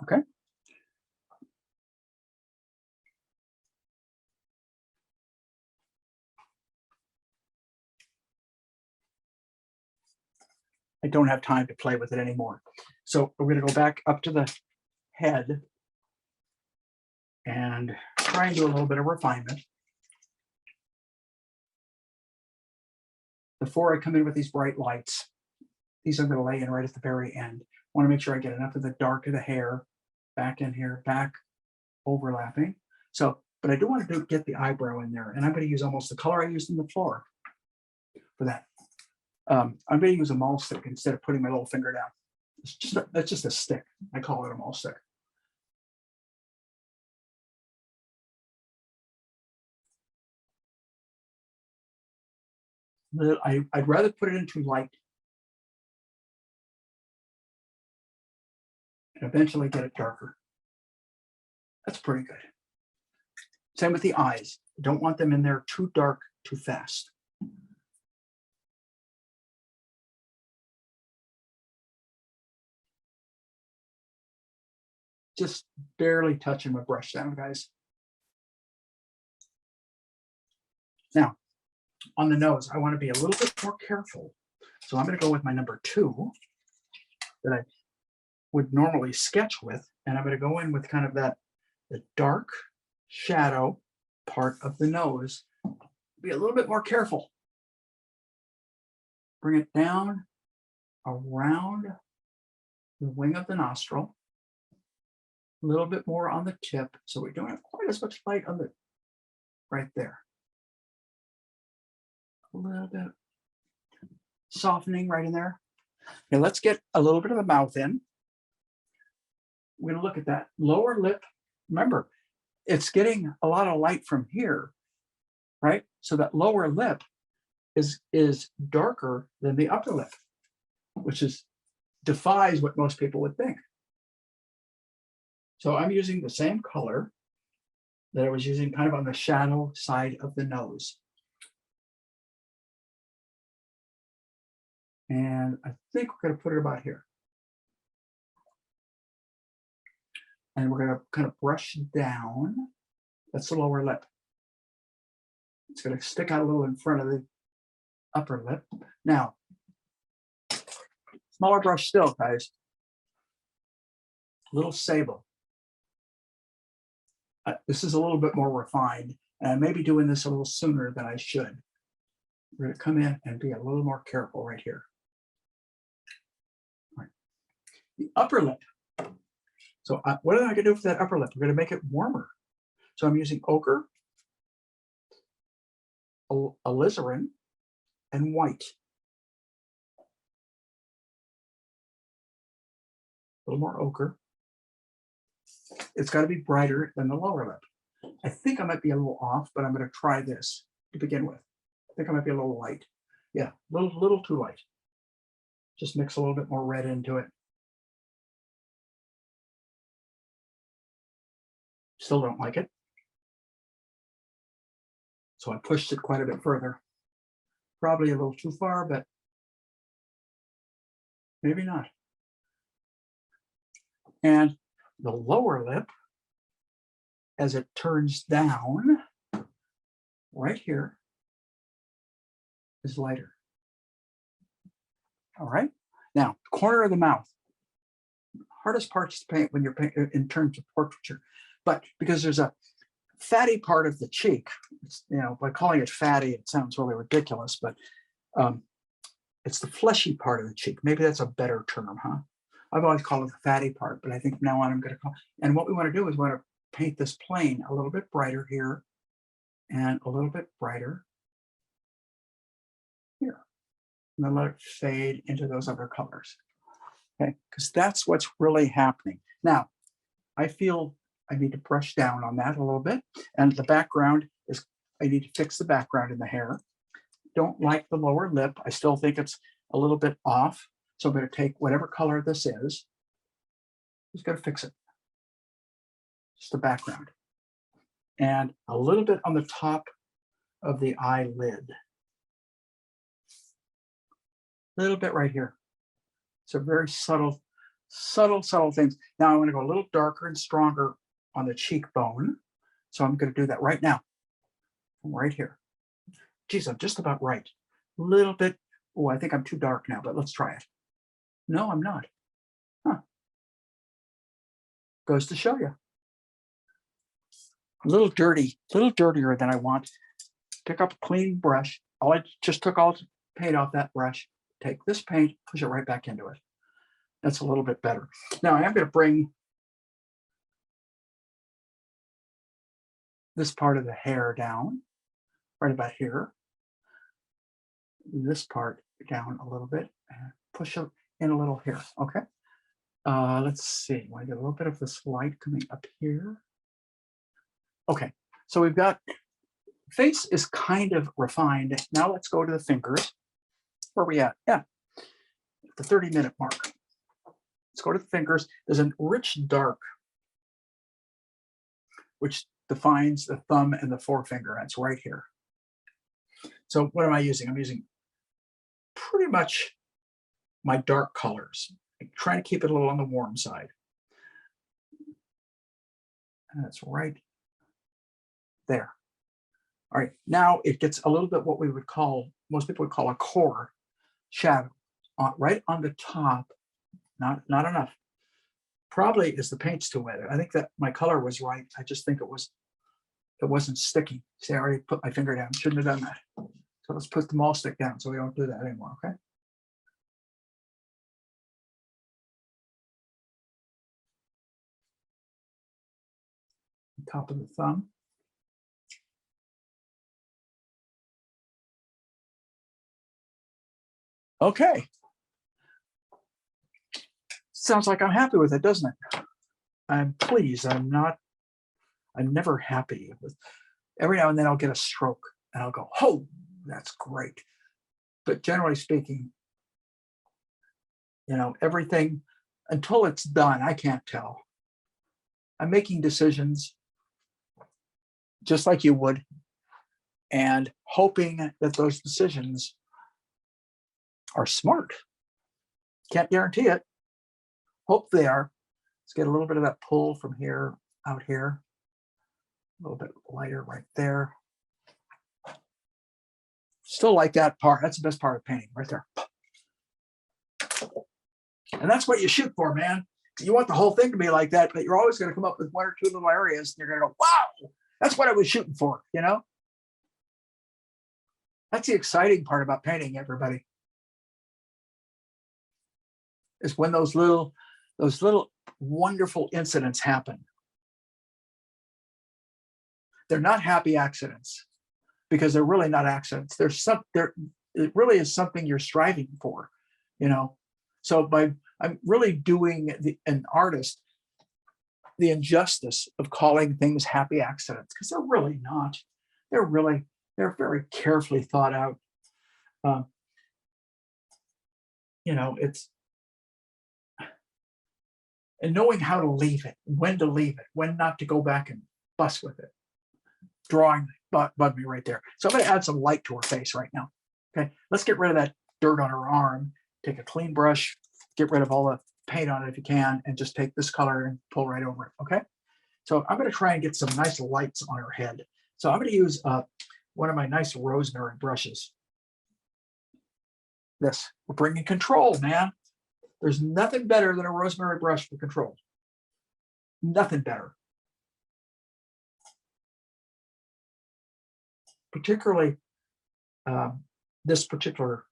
Okay. I don't have time to play with it anymore. So we're going to go back up to the head and try and do a little bit of refinement. Before I come in with these bright lights, these I'm going to lay in right at the very end. I want to make sure I get enough of the dark of the hair back in here, back overlapping. So, but I do want to get the eyebrow in there, and I'm going to use almost the color I used in the floor for that. I'm going to use a maul stick instead of putting my little finger down. That's just a stick. I call it a maul stick. I'd rather put it in too light and eventually get it darker. That's pretty good. Same with the eyes. Don't want them in there too dark too fast. Just barely touching my brush down, guys. Now, on the nose, I want to be a little bit more careful. So I'm going to go with my number 2 that I would normally sketch with, and I'm going to go in with kind of the dark shadow part of the nose. Be a little bit more careful. Bring it down around the wing of the nostril. A little bit more on the tip, so we don't have quite as much light on the right there. A little bit softening right in there. Okay, let's get a little bit of the mouth in. We're going to look at that lower lip. Remember, it's getting a lot of light from here, right? So that lower lip is darker than the upper lip, which defies what most people would think. So I'm using the same color that I was using kind of on the shadow side of the nose. And I think we're going to put it about here. And we're going to kind of brush down. That's the lower lip. It's going to stick out a little in front of the upper lip. Now, smaller brush still, guys. Little sable. This is a little bit more refined, and I may be doing this a little sooner than I should. We're going to come in and be a little more careful right here. All right. The upper lip. So what am I going to do for that upper lip? We're going to make it warmer. So I'm using ochre, alizarin, and white. A little more ochre. It's got to be brighter than the lower lip. I think I might be a little off, but I'm going to try this to begin with. I think I might be a little light. Yeah, a little too light. Just mix a little bit more red into it. Still don't like it. So I pushed it quite a bit further. Probably a little too far, but maybe not. And the lower lip, as it turns down, right here, is lighter. All right. Now, corner of the mouth. Hardest parts to paint when you're painting in terms of portraiture, but because there's a fatty part of the cheek, by calling it fatty, it sounds really ridiculous, but it's the fleshy part of the cheek. Maybe that's a better term, huh? I've always called it the fatty part, but I think from now on I'm going to call. And what we want to do is we want to paint this plane a little bit brighter here, and a little bit brighter here, and then let it fade into those other colors. Okay, because that's what's really happening. Now, I feel I need to brush down on that a little bit, and the background is, I need to fix the background in the hair. Don't like the lower lip. I still think it's a little bit off. So I'm going to take whatever color this is. Just going to fix it. Just the background. And a little bit on the top of the eyelid. A little bit right here. So very subtle things. Now I want to go a little darker and stronger on the cheekbone. So I'm going to do that right now. Right here. Geez, I'm just about right. A little bit. Oh, I think I'm too dark now, but let's try it. No, I'm not. Huh. Goes to show you. A little dirty, a little dirtier than I want. Pick up a clean brush. I just took all the paint off that brush. Take this paint, push it right back into it. That's a little bit better. Now I am going to bring this part of the hair down, right about here. This part down a little bit, and push it in a little here. Okay. Let's see. I want to get a little bit of this light coming up here. Okay. So we've got face is kind of refined. Now let's go to the fingers. Where are we at? Yeah, the 30-minute mark. Let's go to the fingers. There's a rich dark, which defines the thumb and the forefinger. That's right here. So what am I using? I'm using pretty much my dark colors. I'm trying to keep it a little on the warm side. And it's right there. All right, now it gets a little bit what we would call, most people would call a core shadow, right on the top. Not enough. Probably is the paint's too wet. I think that my color was right. I just think it wasn't sticky. See, I already put my finger down. Shouldn't have done that. So let's put the mall stick down so we don't do that anymore, okay? Top of the thumb. Okay. Sounds like I'm happy with it, doesn't it? I'm pleased. I'm never happy with, every now and then I'll get a stroke and I'll go, oh, that's great. But generally speaking, you know, everything until it's done, I can't tell. I'm making decisions just like you would, and hoping that those decisions are smart. Can't guarantee it. Hope they are. Let's get a little bit of that pull from here out here. A little bit lighter right there. Still like that part. That's the best part of painting right there. And that's what you shoot for, man. You want the whole thing to be like that, but you're always going to come up with one or two little areas and you're going to go, wow, that's what I was shooting for, you know? That's the exciting part about painting, everybody. Is when those little wonderful incidents happen. They're not happy accidents because they're really not accidents. It really is something you're striving for, you know? So I'm really doing an artist the injustice of calling things happy accidents, because they're really not. They're very carefully thought out. You know, it's, and knowing how to leave it, when to leave it, when not to go back and fuss with it. Drawing bugged me right there. So I'm going to add some light to her face right now. Okay, let's get rid of that dirt on her arm. Take a clean brush, get rid of all the paint on it if you can, and just take this color and pull right over it. Okay, so I'm going to try and get some nice lights on her head. So I'm going to use one of my nice rosemary brushes. This, we're bringing control, man. There's nothing better than a rosemary brush for control. Nothing better. Particularly this particular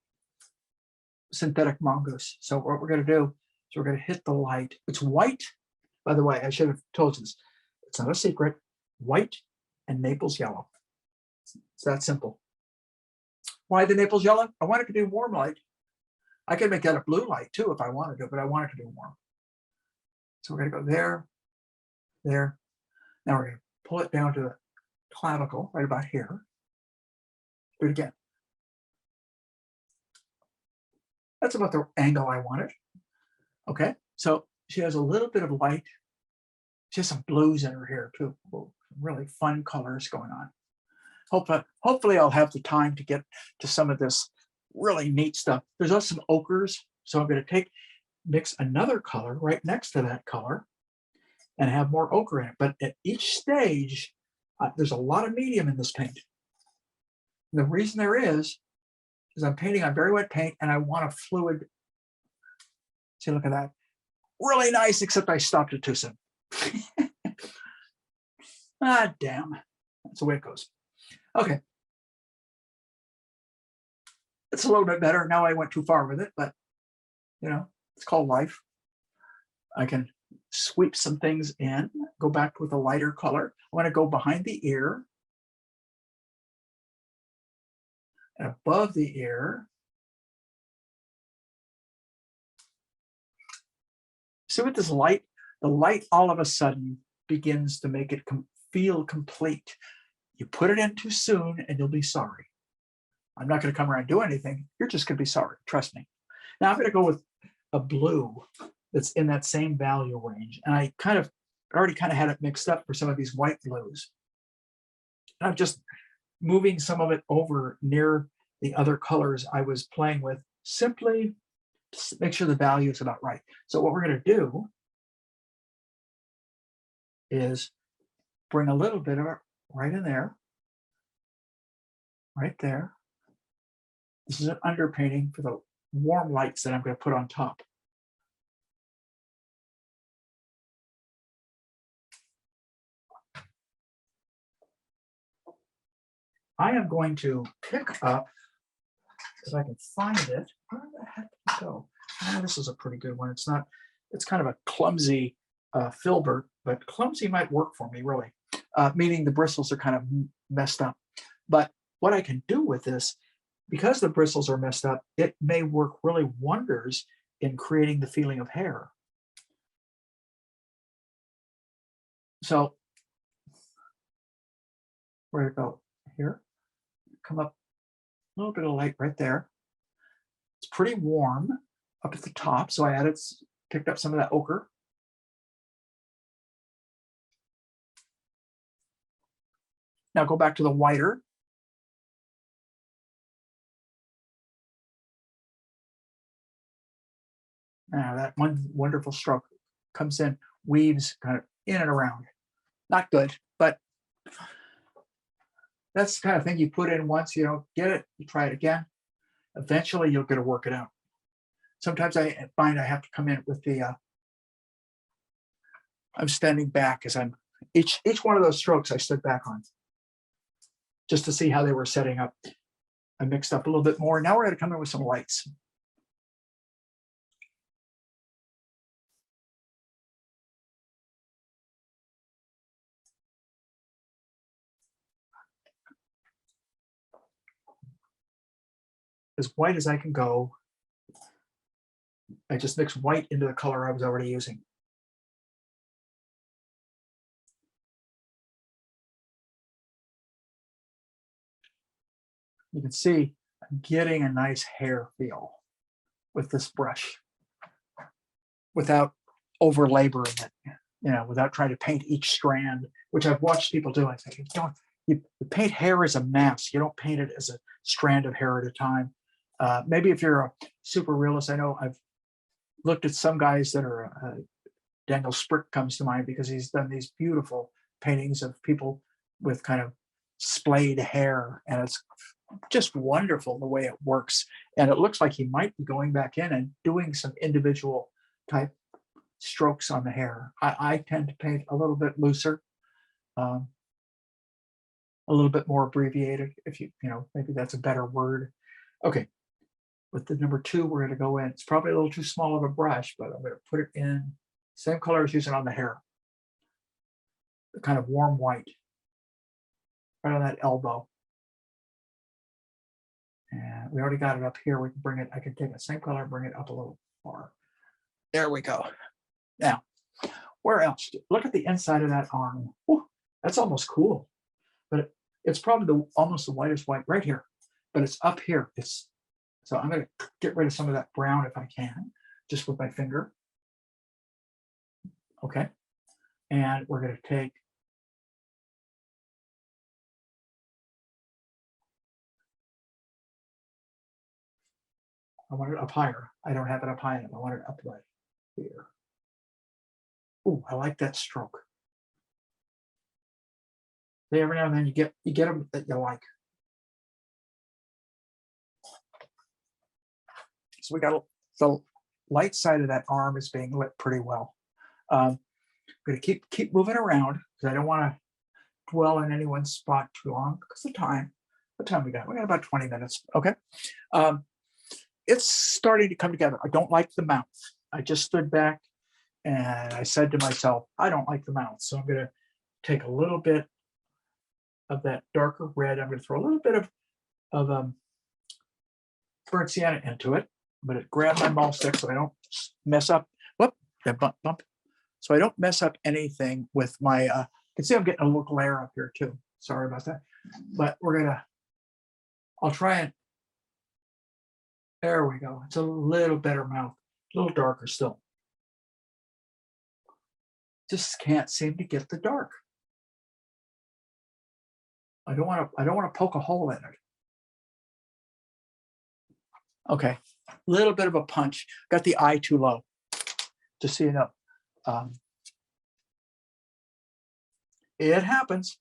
synthetic mongoose. So what we're going to do is we're going to hit the light. It's white. By the way, I should have told you this. It's not a secret. White and Naples yellow. It's that simple. Why the Naples yellow? I wanted to do warm light. I could make that a blue light too if I wanted to, but I wanted to do warm. So we're going to go there, there. Now we're going to pull it down to the clavicle right about here. Do it again. That's about the angle I wanted. Okay, so she has a little bit of light. She has some blues in her hair too. Really fun colors going on. Hopefully I'll have the time to get to some of this really neat stuff. There's also some ochres. So I'm going to mix another color right next to that color and have more ochre in it. But at each stage, there's a lot of medium in this paint. And the reason there is I'm painting on very wet paint and I want a fluid. See, look at that. Really nice, except I stopped it too soon. Ah, damn. That's the way it goes. Okay. It's a little bit better. Now I went too far with it, but you know, it's called life. I can sweep some things in, go back with a lighter color. I want to go behind the ear and above the ear. See, with this light, the light all of a sudden begins to make it feel complete. You put it in too soon and you'll be sorry. I'm not going to come around and do anything. You're just going to be sorry. Trust me. Now I'm going to go with a blue that's in that same value range. And I already had it mixed up for some of these white blues. And I'm just moving some of it over near the other colors I was playing with, simply to make sure the value is about right. So what we're going to do is bring a little bit of it right in there, right there. This is an underpainting for the warm lights that I'm going to put on top. I am going to pick up, if I can find it, where the heck did it go? Oh, this is a pretty good one. It's not, it's kind of a clumsy filbert, but clumsy might work for me, really, meaning the bristles are kind of messed up. But what I can do with this, because the bristles are messed up, it may work really wonders in creating the feeling of hair. So, where to go? Here, come up a little bit of light right there. It's pretty warm up at the top, so I picked up some of that ochre. Now go back to the whiter. Now that one wonderful stroke comes in, weaves kind of in and around. Not good, but that's the kind of thing you put in once, you don't get it, you try it again. Eventually you'll get to work it out. Sometimes I find I have to come in with the, I'm standing back as I'm, each one of those strokes I stood back on, just to see how they were setting up. I mixed up a little bit more. Now we're going to come in with some lights. As white as I can go. I just mix white into the color I was already using. You can see I'm getting a nice hair feel with this brush without over laboring it, you know, without trying to paint each strand, which I've watched people do. I think you paint hair as a mass. You don't paint it as a strand of hair at a time. Maybe if you're a super realist, I know I've looked at some guys that are, Daniel Sprick comes to mind because he's done these beautiful paintings of people with kind of splayed hair, and it's just wonderful the way it works. And it looks like he might be going back in and doing some individual type strokes on the hair. I tend to paint a little bit looser, a little bit more abbreviated, if you know, maybe that's a better word. Okay, with the number 2, we're going to go in. It's probably a little too small of a brush, but I'm going to put it in same color I was using on the hair, the kind of warm white, right on that elbow. And we already got it up here. We can bring it, I can take the same color and bring it up a little far. There we go. Now, where else? Look at the inside of that arm. Ooh, that's almost cool, but it's probably almost the whitest white right here, but it's up here. So I'm going to get rid of some of that brown if I can, just with my finger. Okay, and we're going to take I want it up higher. I don't have it up high enough. I want it up right here. Ooh, I like that stroke. See, every now and then you get them that you like. So we got the light side of that arm is being lit pretty well. I'm going to keep moving around because I don't want to dwell in any one spot too long because of time. What time we got? We got about 20 minutes. Okay. It's starting to come together. I don't like the mouth. I just stood back and I said to myself, I don't like the mouth. So I'm going to take a little bit of that darker red. I'm going to throw a little bit of burnt sienna into it. I'm going to grab my maul stick so I don't mess up. Whoop, bump. So I don't mess up anything with my, you can see I'm getting a little glare up here too. Sorry about that. But I'll try and, there we go. It's a little better mouth, a little darker still. Just can't seem to get the dark. I don't want to poke a hole in it. Okay, a little bit of a punch. Got the eye too low, just so you know. It happens.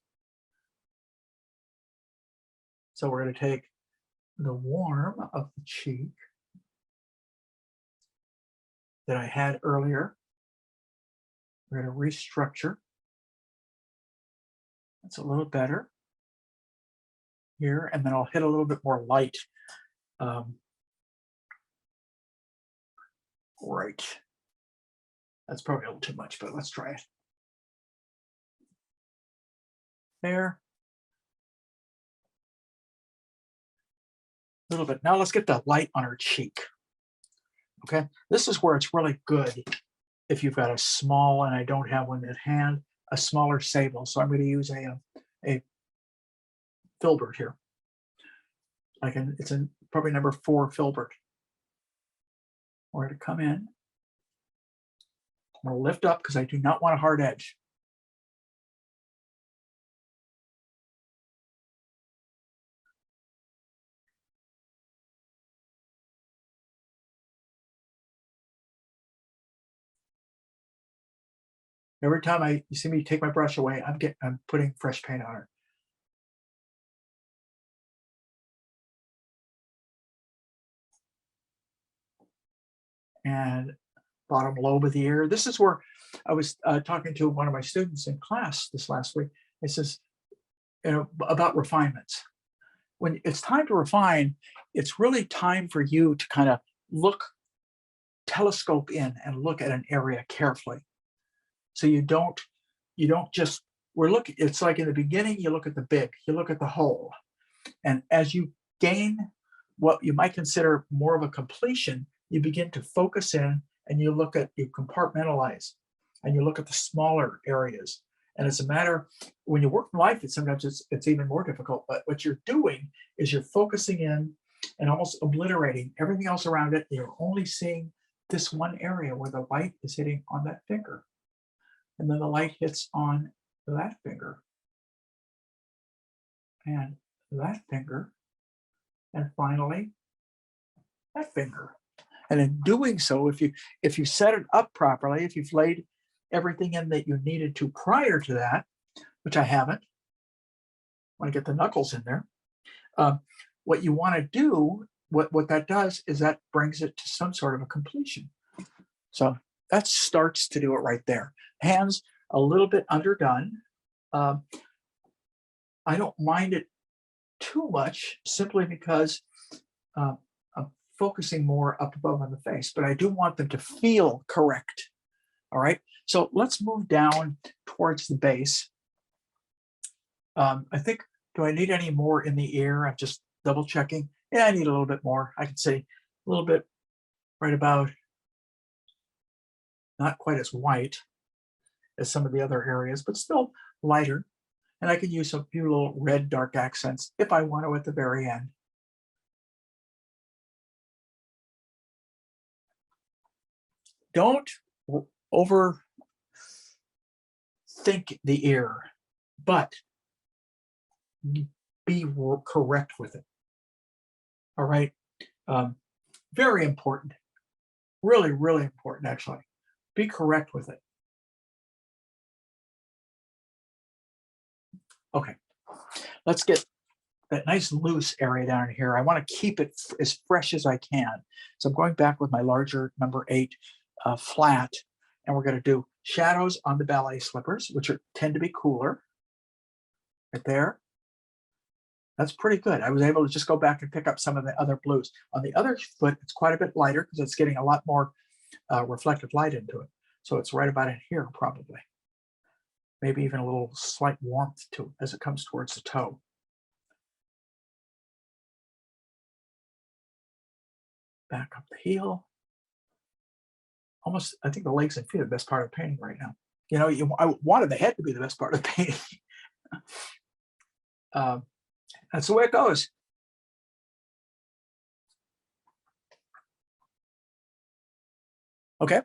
So we're going to take the warm of the cheek that I had earlier. We're going to restructure. That's a little better here, and then I'll hit a little bit more light. Right. That's probably a little too much, but let's try it. There. A little bit. Now let's get the light on her cheek. Okay, this is where it's really good if you've got a small, and I don't have one at hand, a smaller sable. So I'm going to use a filbert here. It's a probably number 4 filbert. We're going to come in. I'm going to lift up because I do not want a hard edge. Every time you see me take my brush away, I'm putting fresh paint on her. And bottom lobe of the ear. This is where I was talking to one of my students in class this last week. It says, about refinements. When it's time to refine, it's really time for you to kind of telescope in and look at an area carefully. So you don't just, it's like in the beginning, you look at the big, you look at the whole. And as you gain what you might consider more of a completion, you begin to focus in and you compartmentalize and you look at the smaller areas. And it's a matter, when you work in life, sometimes it's even more difficult, but what you're doing is you're focusing in and almost obliterating everything else around it. You're only seeing this one area where the light is hitting on that finger. And then the light hits on that finger and that finger, and finally that finger. And in doing so, if you set it up properly, if you've laid everything in that you needed to prior to that, which I haven't, I want to get the knuckles in there. What you want to do, what that does is that brings it to some sort of a completion. So that starts to do it right there. Hands a little bit underdone. I don't mind it too much simply because I'm focusing more up above on the face, but I do want them to feel correct. All right, so let's move down towards the base. I think, do I need any more in the ear? I'm just double checking. Yeah, I need a little bit more. I can say a little bit right about, not quite as white as some of the other areas, but still lighter. And I could use a few little red dark accents if I want to at the very end. Don't overthink the ear, but be correct with it. All right. Very important. Really, really important, actually. Be correct with it. Okay. Let's get that nice loose area down here. I want to keep it as fresh as I can. So I'm going back with my larger number 8 flat, and we're going to do shadows on the ballet slippers, which tend to be cooler. Right there. That's pretty good. I was able to just go back and pick up some of the other blues. On the other foot, it's quite a bit lighter because it's getting a lot more reflective light into it. So it's right about in here, probably. Maybe even a little slight warmth to it as it comes towards the toe. Back up the heel. Almost, I think the legs and feet are the best part of painting right now. You know, I wanted the head to be the best part of the painting. That's the way it goes. Okay.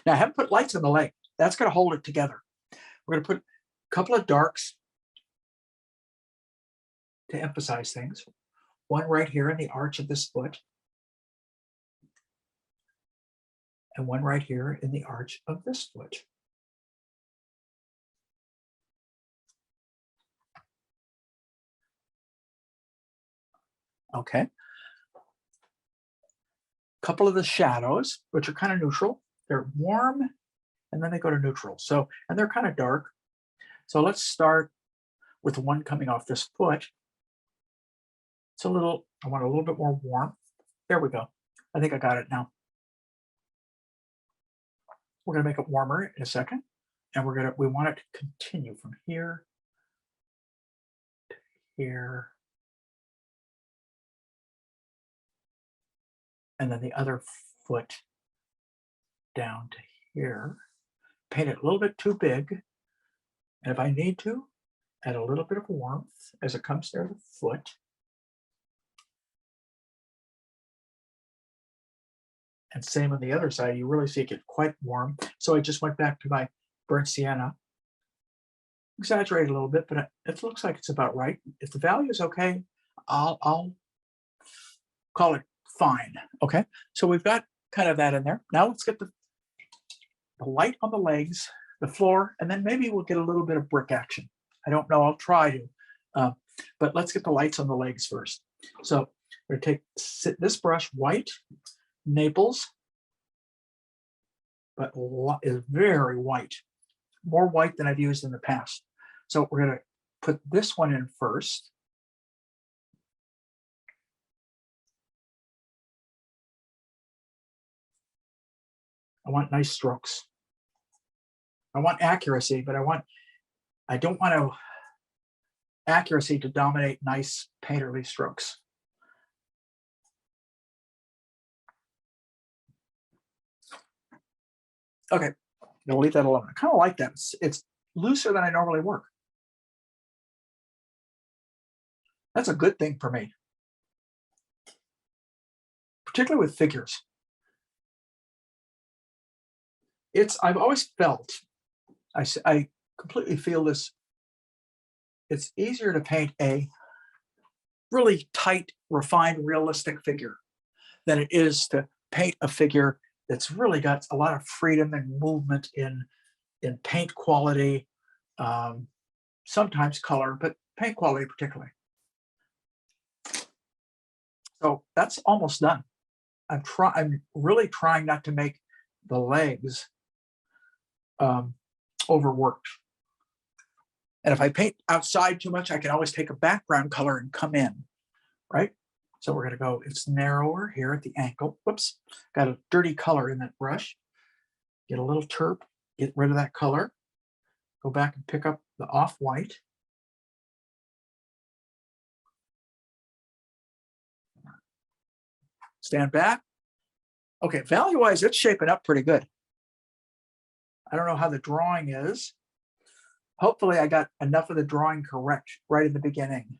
Now I haven't put lights on the leg. That's going to hold it together. We're going to put a couple of darks to emphasize things. One right here in the arch of this foot. And one right here in the arch of this foot. Okay. Couple of the shadows, which are kind of neutral. They're warm and then they go to neutral. So, and they're kind of dark. So let's start with the one coming off this foot. It's a little, I want a little bit more warmth. There we go. I think I got it now. We're going to make it warmer in a second. And we want it to continue from here to here. And then the other foot down to here. Paint it a little bit too big. And if I need to, add a little bit of warmth as it comes near the foot. And same on the other side, you really see it get quite warm. So I just went back to my burnt sienna. Exaggerate a little bit, but it looks like it's about right. If the value is okay, I'll call it fine. Okay, so we've got kind of that in there. Now let's get the light on the legs, the floor, and then maybe we'll get a little bit of brick action. I don't know, I'll try to, but let's get the lights on the legs first. So we're gonna take this brush, white, Naples, but is very white, more white than I've used in the past. So we're gonna put this one in first. I want nice strokes. I want accuracy, but I don't want accuracy to dominate nice painterly strokes. Okay, I'm gonna leave that alone. I kind of like that. It's looser than I normally work. That's a good thing for me, particularly with figures. I've always felt, I completely feel this, it's easier to paint a really tight, refined, realistic figure than it is to paint a figure that's really got a lot of freedom and movement in paint quality, sometimes color, but paint quality particularly. So that's almost done. I'm really trying not to make the legs overworked. And if I paint outside too much, I can always take a background color and come in, right? So we're gonna go, it's narrower here at the ankle. Whoops, got a dirty color in that brush. Get a little terp, get rid of that color. Go back and pick up the off-white. Stand back. Okay, value-wise, it's shaping up pretty good. I don't know how the drawing is. Hopefully I got enough of the drawing correct right in the beginning.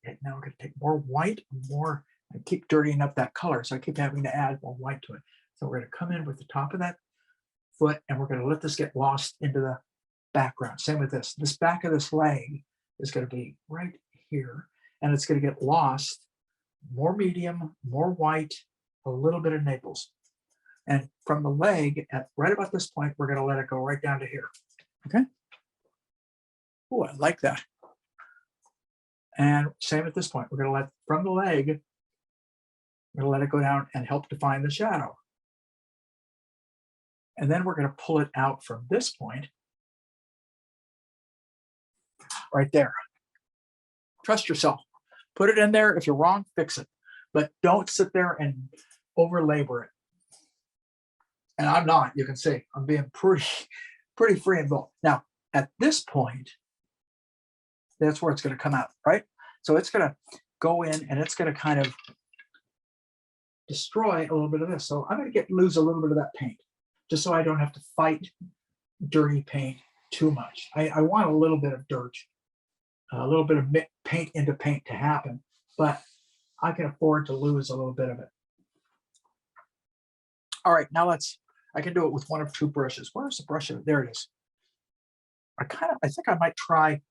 Okay, now we're gonna take more white, I keep dirtying up that color, so I keep having to add more white to it. So we're gonna come in with the top of that foot and we're gonna let this get lost into the background. Same with this. This back of this leg is gonna be right here and it's gonna get lost, more medium, more white, a little bit of Naples. And from the leg, at right about this point, we're gonna let it go right down to here, okay? Oh, I like that. And same at this point, we're gonna let, from the leg, we're gonna let it go down and help define the shadow. And then we're gonna pull it out from this point, right there. Trust yourself. Put it in there. If you're wrong, fix it. But don't sit there and over labor it. And I'm not, you can see, I'm being pretty free and bold. Now, at this point, that's where it's gonna come out, right? So it's gonna go in and it's gonna kind of destroy a little bit of this. So I'm gonna lose a little bit of that paint, just so I don't have to fight dirty paint too much. I want a little bit of dirt, a little bit of paint into paint to happen, but I can afford to lose a little bit of it. All right, now I can do it with one of two brushes. Where's the brush? There it is. I think I might try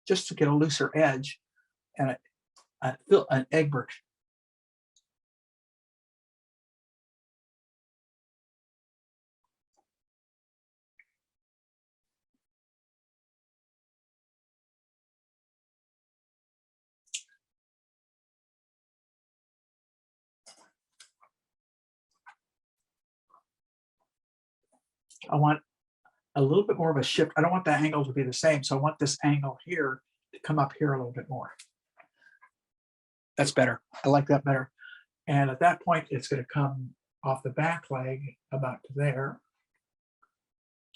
just to get a looser edge and an Egbert. I want a little bit more of a shift. I don't want the angle to be the same. So I want this angle here to come up here a little bit more. That's better. I like that better. And at that point, it's going to come off the back leg about to there.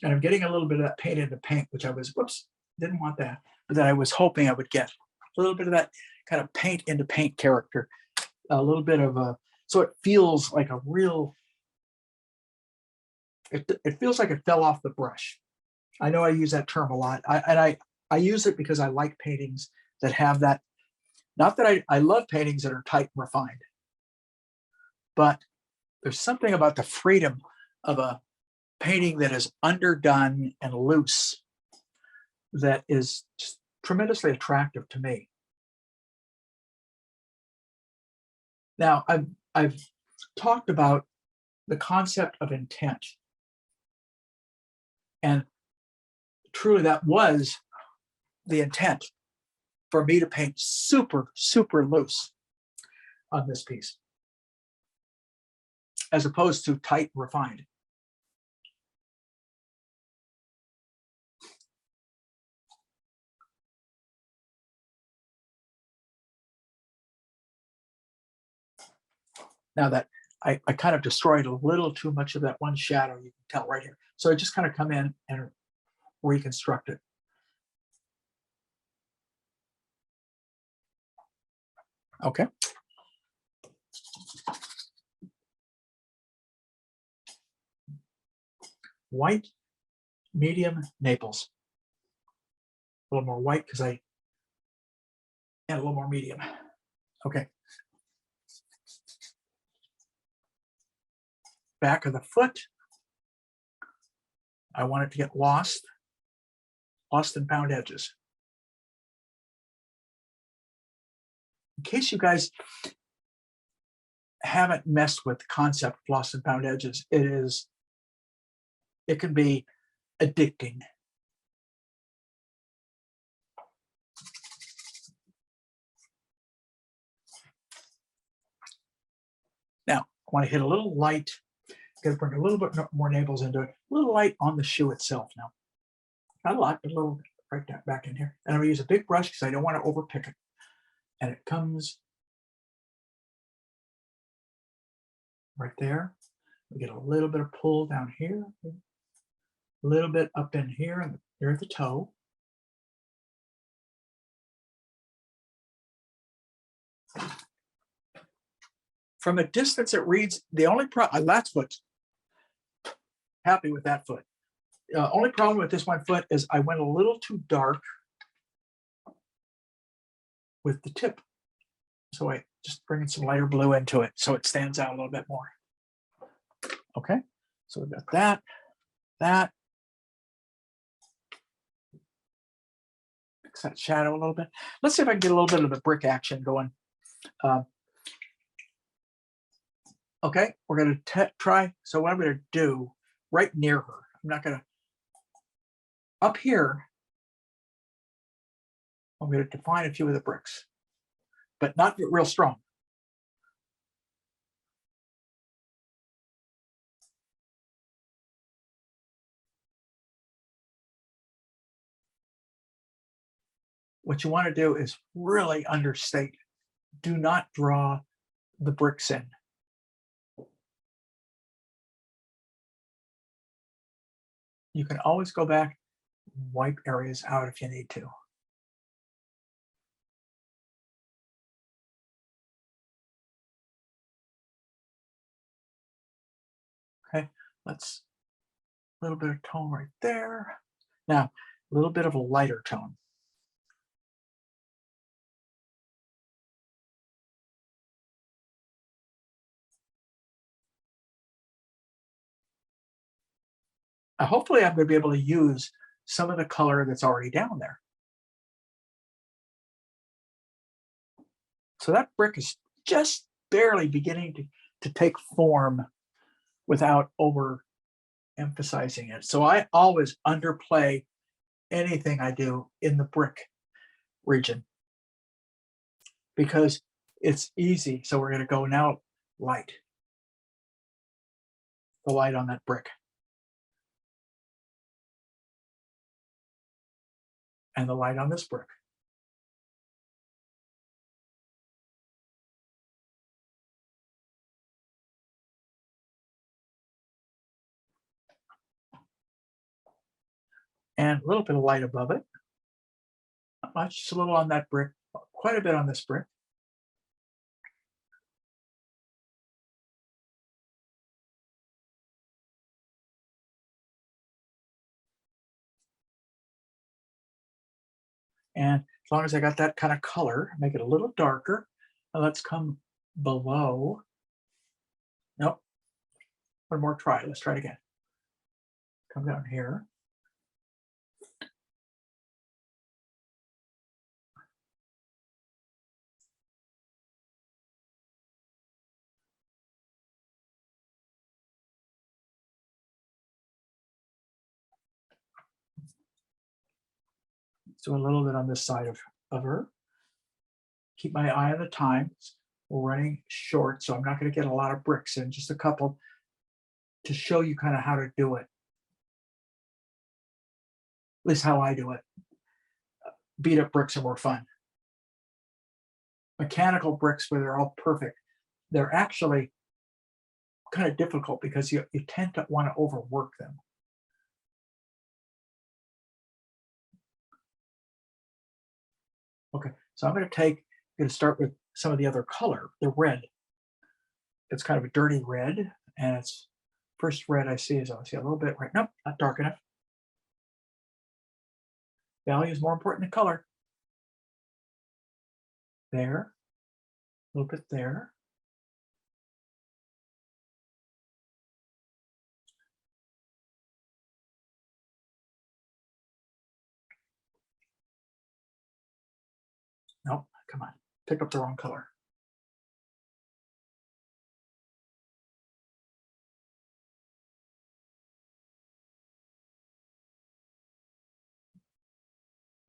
And I'm getting a little bit of that paint into paint, which I was, whoops, didn't want that, but that I was hoping I would get. A little bit of that kind of paint into paint character. A little bit of a, so it feels like a real, it feels like it fell off the brush. I know I use that term a lot. I use it because I like paintings that have that. Not that I love paintings that are tight and refined, but there's something about the freedom of a painting that is underdone and loose that is just tremendously attractive to me. Now, I've talked about the concept of intent. And truly that was the intent for me to paint super, super loose on this piece, as opposed to tight and refined. Now that I kind of destroyed a little too much of that one shadow, you can tell right here. So I just kind of come in and reconstruct it. Okay. White, medium, Naples. A little more white because I add a little more medium. Okay. Back of the foot. I want it to get lost in found edges. In case you guys haven't messed with the concept of lost and found edges, it can be addicting. Now, I want to hit a little light. Going to bring a little bit more Naples into it. A little light on the shoe itself now. Not a lot, but a little bit right down back in here. And I'm going to use a big brush because I don't want to overpick it. And it comes right there. We get a little bit of pull down here, a little bit up in here, and here at the toe. From a distance, it reads the only problem. That's what's happy with that foot. Only problem with this one foot is I went a little too dark with the tip. So I just bring some lighter blue into it so it stands out a little bit more. Okay, so we've got that. Fix that shadow a little bit. Let's see if I can get a little bit of the brick action going. Okay, we're going to try. So what I'm going to do right near her, I'm not going to, up here, I'm going to define a few of the bricks, but not real strong. What you want to do is really understate. Do not draw the bricks in. You can always go back and wipe areas out if you need to. Okay, let's a little bit of tone right there. Now, a little bit of a lighter tone. Hopefully I'm going to be able to use some of the color that's already down there. So that brick is just barely beginning to take form without over emphasizing it. So I always underplay anything I do in the brick region because it's easy. So we're going to go now light. The light on that brick. and the light on this brick. And a little bit of light above it. Not much, just a little on that brick, quite a bit on this brick. And as long as I got that kind of color, make it a little darker. Now let's come below. Nope. One more try. Let's try it again. Come down here. So a little bit on this side of her. Keep my eye on the time. We're running short, so I'm not going to get a lot of bricks in, just a couple to show you kind of how to do it. At least how I do it. Beat up bricks are more fun. Mechanical bricks where they're all perfect, they're actually kind of difficult because you tend to want to overwork them. Okay, so I'm going to start with some of the other color, the red. It's kind of a dirty red, and it's first red I see is I see a little bit right. Nope, not dark enough. Value is more important than color. There, a little bit there. Nope, come on, pick up the wrong color.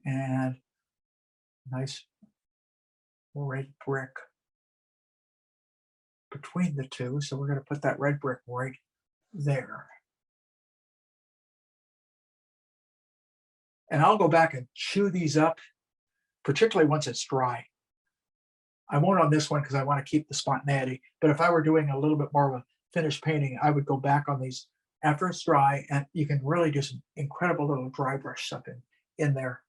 And nice red brick between the two. So we're going to put that red brick right there. And I'll go back and chew these up, particularly once it's dry. I won't on this one because I want to keep the spontaneity. But if I were doing a little bit more of a finished painting, I would go back on these after it's dry, and you can really do some incredible little dry brush stuff in there.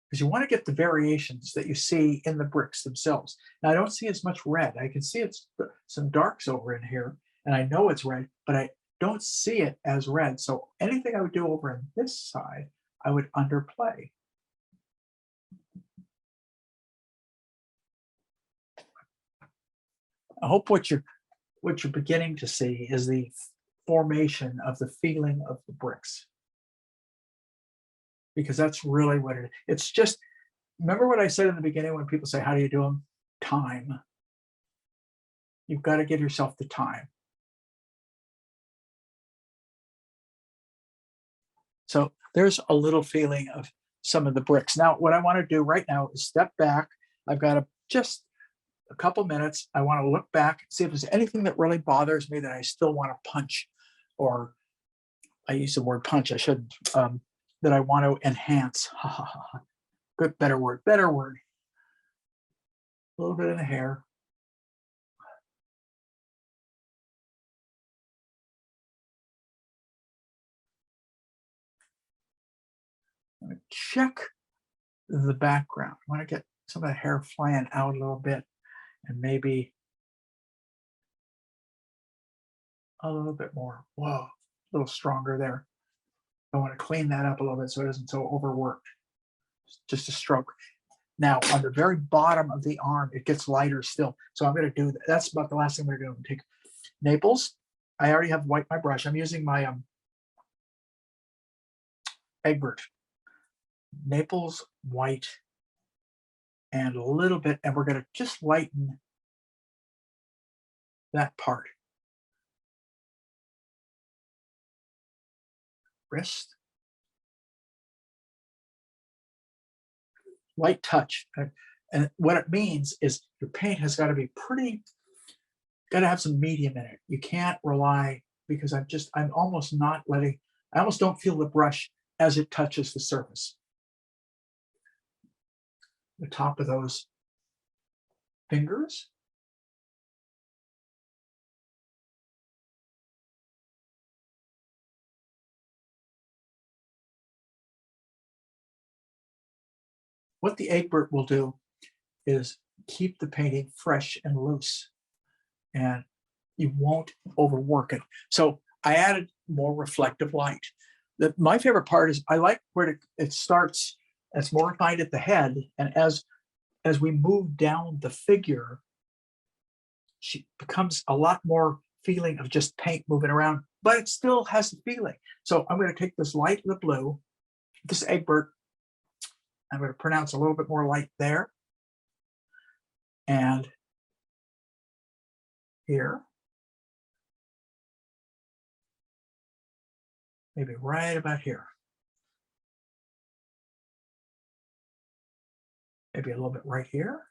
Because you want to get the variations that you see in the bricks themselves. Now, I don't see as much red. I can see it's some darks over in here, and I know it's red, but I don't see it as red. So anything I would do over on this side, I would underplay. I hope what you're beginning to see is the formation of the feeling of the bricks. Because that's really what it is. It's just, remember what I said in the beginning when people say, how do you do them? Time. You've got to give yourself the time. So there's a little feeling of some of the bricks. Now, what I want to do right now is step back. I've got just a couple minutes. I want to look back, see if there's anything that really bothers me that I still want to punch, or I use the word punch, I shouldn't, that I want to enhance. Good, better word. A little bit in the hair. I'm going to check the background. I want to get some of the hair flying out a little bit, and maybe a little bit more. Whoa, a little stronger there. I want to clean that up a little bit so it isn't so overworked. Just a stroke. Now, on the very bottom of the arm, it gets lighter still. So I'm going to do that. That's about the last thing we're going to take. Naples. I already have white my brush. I'm using my Egbert. Naples white and a little bit, and we're going to just lighten that part. Wrist. Light touch. And what it means is your paint has got to be pretty, got to have some medium in it. You can't rely, because I'm almost not letting, I almost don't feel the brush as it touches the surface. The top of those fingers. What the Egbert will do is keep the painting fresh and loose, and you won't overwork it. So I added more reflective light. My favorite part is I like where it starts. It's more refined at the head, and as we move down the figure, she becomes a lot more feeling of just paint moving around, but it still has the feeling. So I'm going to take this light in the blue, this Egbert. I'm going to pronounce a little bit more light there. And here. Maybe right about here. Maybe a little bit right here.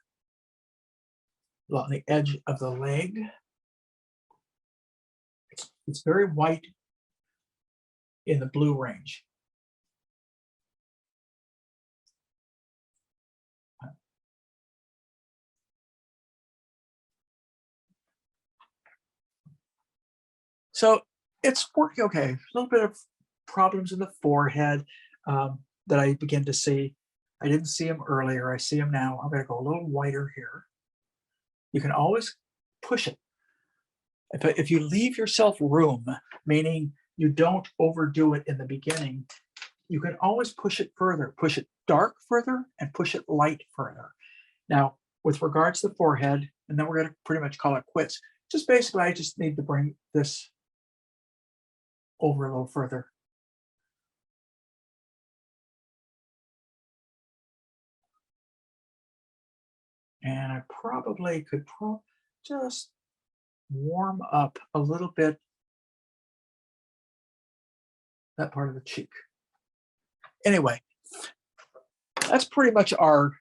Along the edge of the leg. It's very white in the blue range. So it's working okay. A little bit of problems in the forehead that I begin to see. I didn't see them earlier. I see them now. I'm going to go a little whiter here. You can always push it. If you leave yourself room, meaning you don't overdo it in the beginning, you can always push it further, push it dark further and push it light further. Now, with regards to the forehead, and then we're going to pretty much call it quits. Just basically, I just need to bring this over a little further. And I probably could just warm up a little bit that part of the cheek. Anyway, that's pretty much our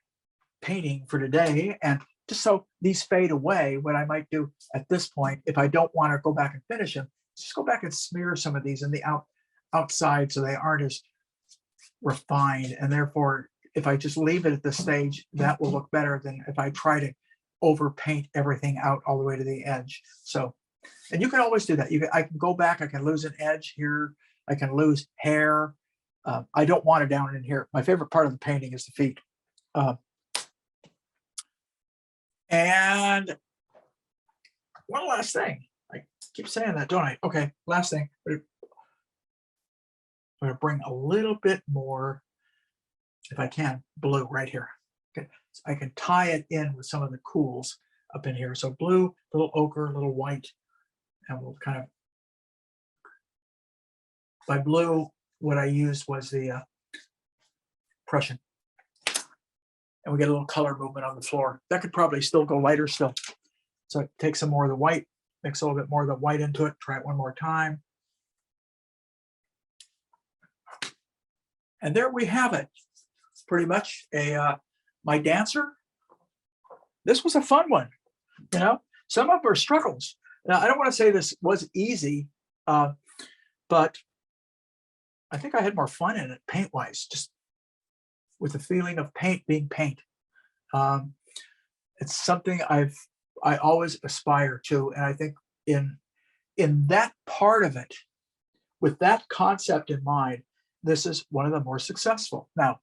painting for today. And just so these fade away, what I might do at this point, if I don't want to go back and finish them, just go back and smear some of these in the outside so they aren't as refined. And therefore, if I just leave it at this stage, that will look better than if I try to overpaint everything out all the way to the edge. So, and you can always do that. I can go back, I can lose an edge here, I can lose hair. I don't want it down in here. My favorite part of the painting is the feet. And one last thing. I keep saying that, don't I? Okay, last thing. I'm going to bring a little bit more, if I can, blue right here. Okay, so I can tie it in with some of the cools up in here. So blue, little ochre, little white, and we'll kind of, by blue, what I used was the Prussian. And we get a little color movement on the floor. That could probably still go lighter still. So take some more of the white, mix a little bit more of the white into it, try it one more time. And there we have it. Pretty much my dancer. This was a fun one. You know, some of them are struggles. Now, I don't want to say this was easy, but I think I had more fun in it paint-wise, just with the feeling of paint being paint. It's something I always aspire to, and I think in that part of it, with that concept in mind, this is one of the more successful. Now,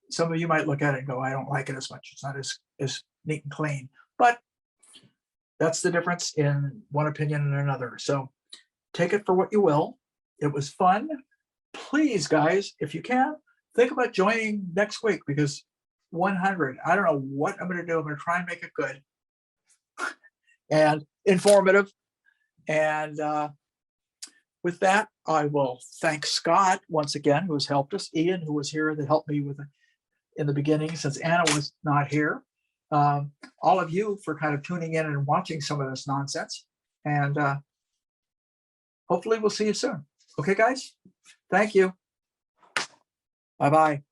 some of you might look at it and go, I don't like it as much. It's not as neat and clean, but that's the difference in one opinion and another. So take it for what you will. It was fun. Please, guys, if you can, think about joining next week, because 100, I don't know what I'm going to do. I'm going to try and make it good and informative. And with that, I will thank Scott once again, who has helped us, Ian, who was here that helped me with in the beginning since Anna was not here. All of you for kind of tuning in and watching some of this nonsense. And hopefully we'll see you soon. Okay, guys? Thank you. Bye-bye.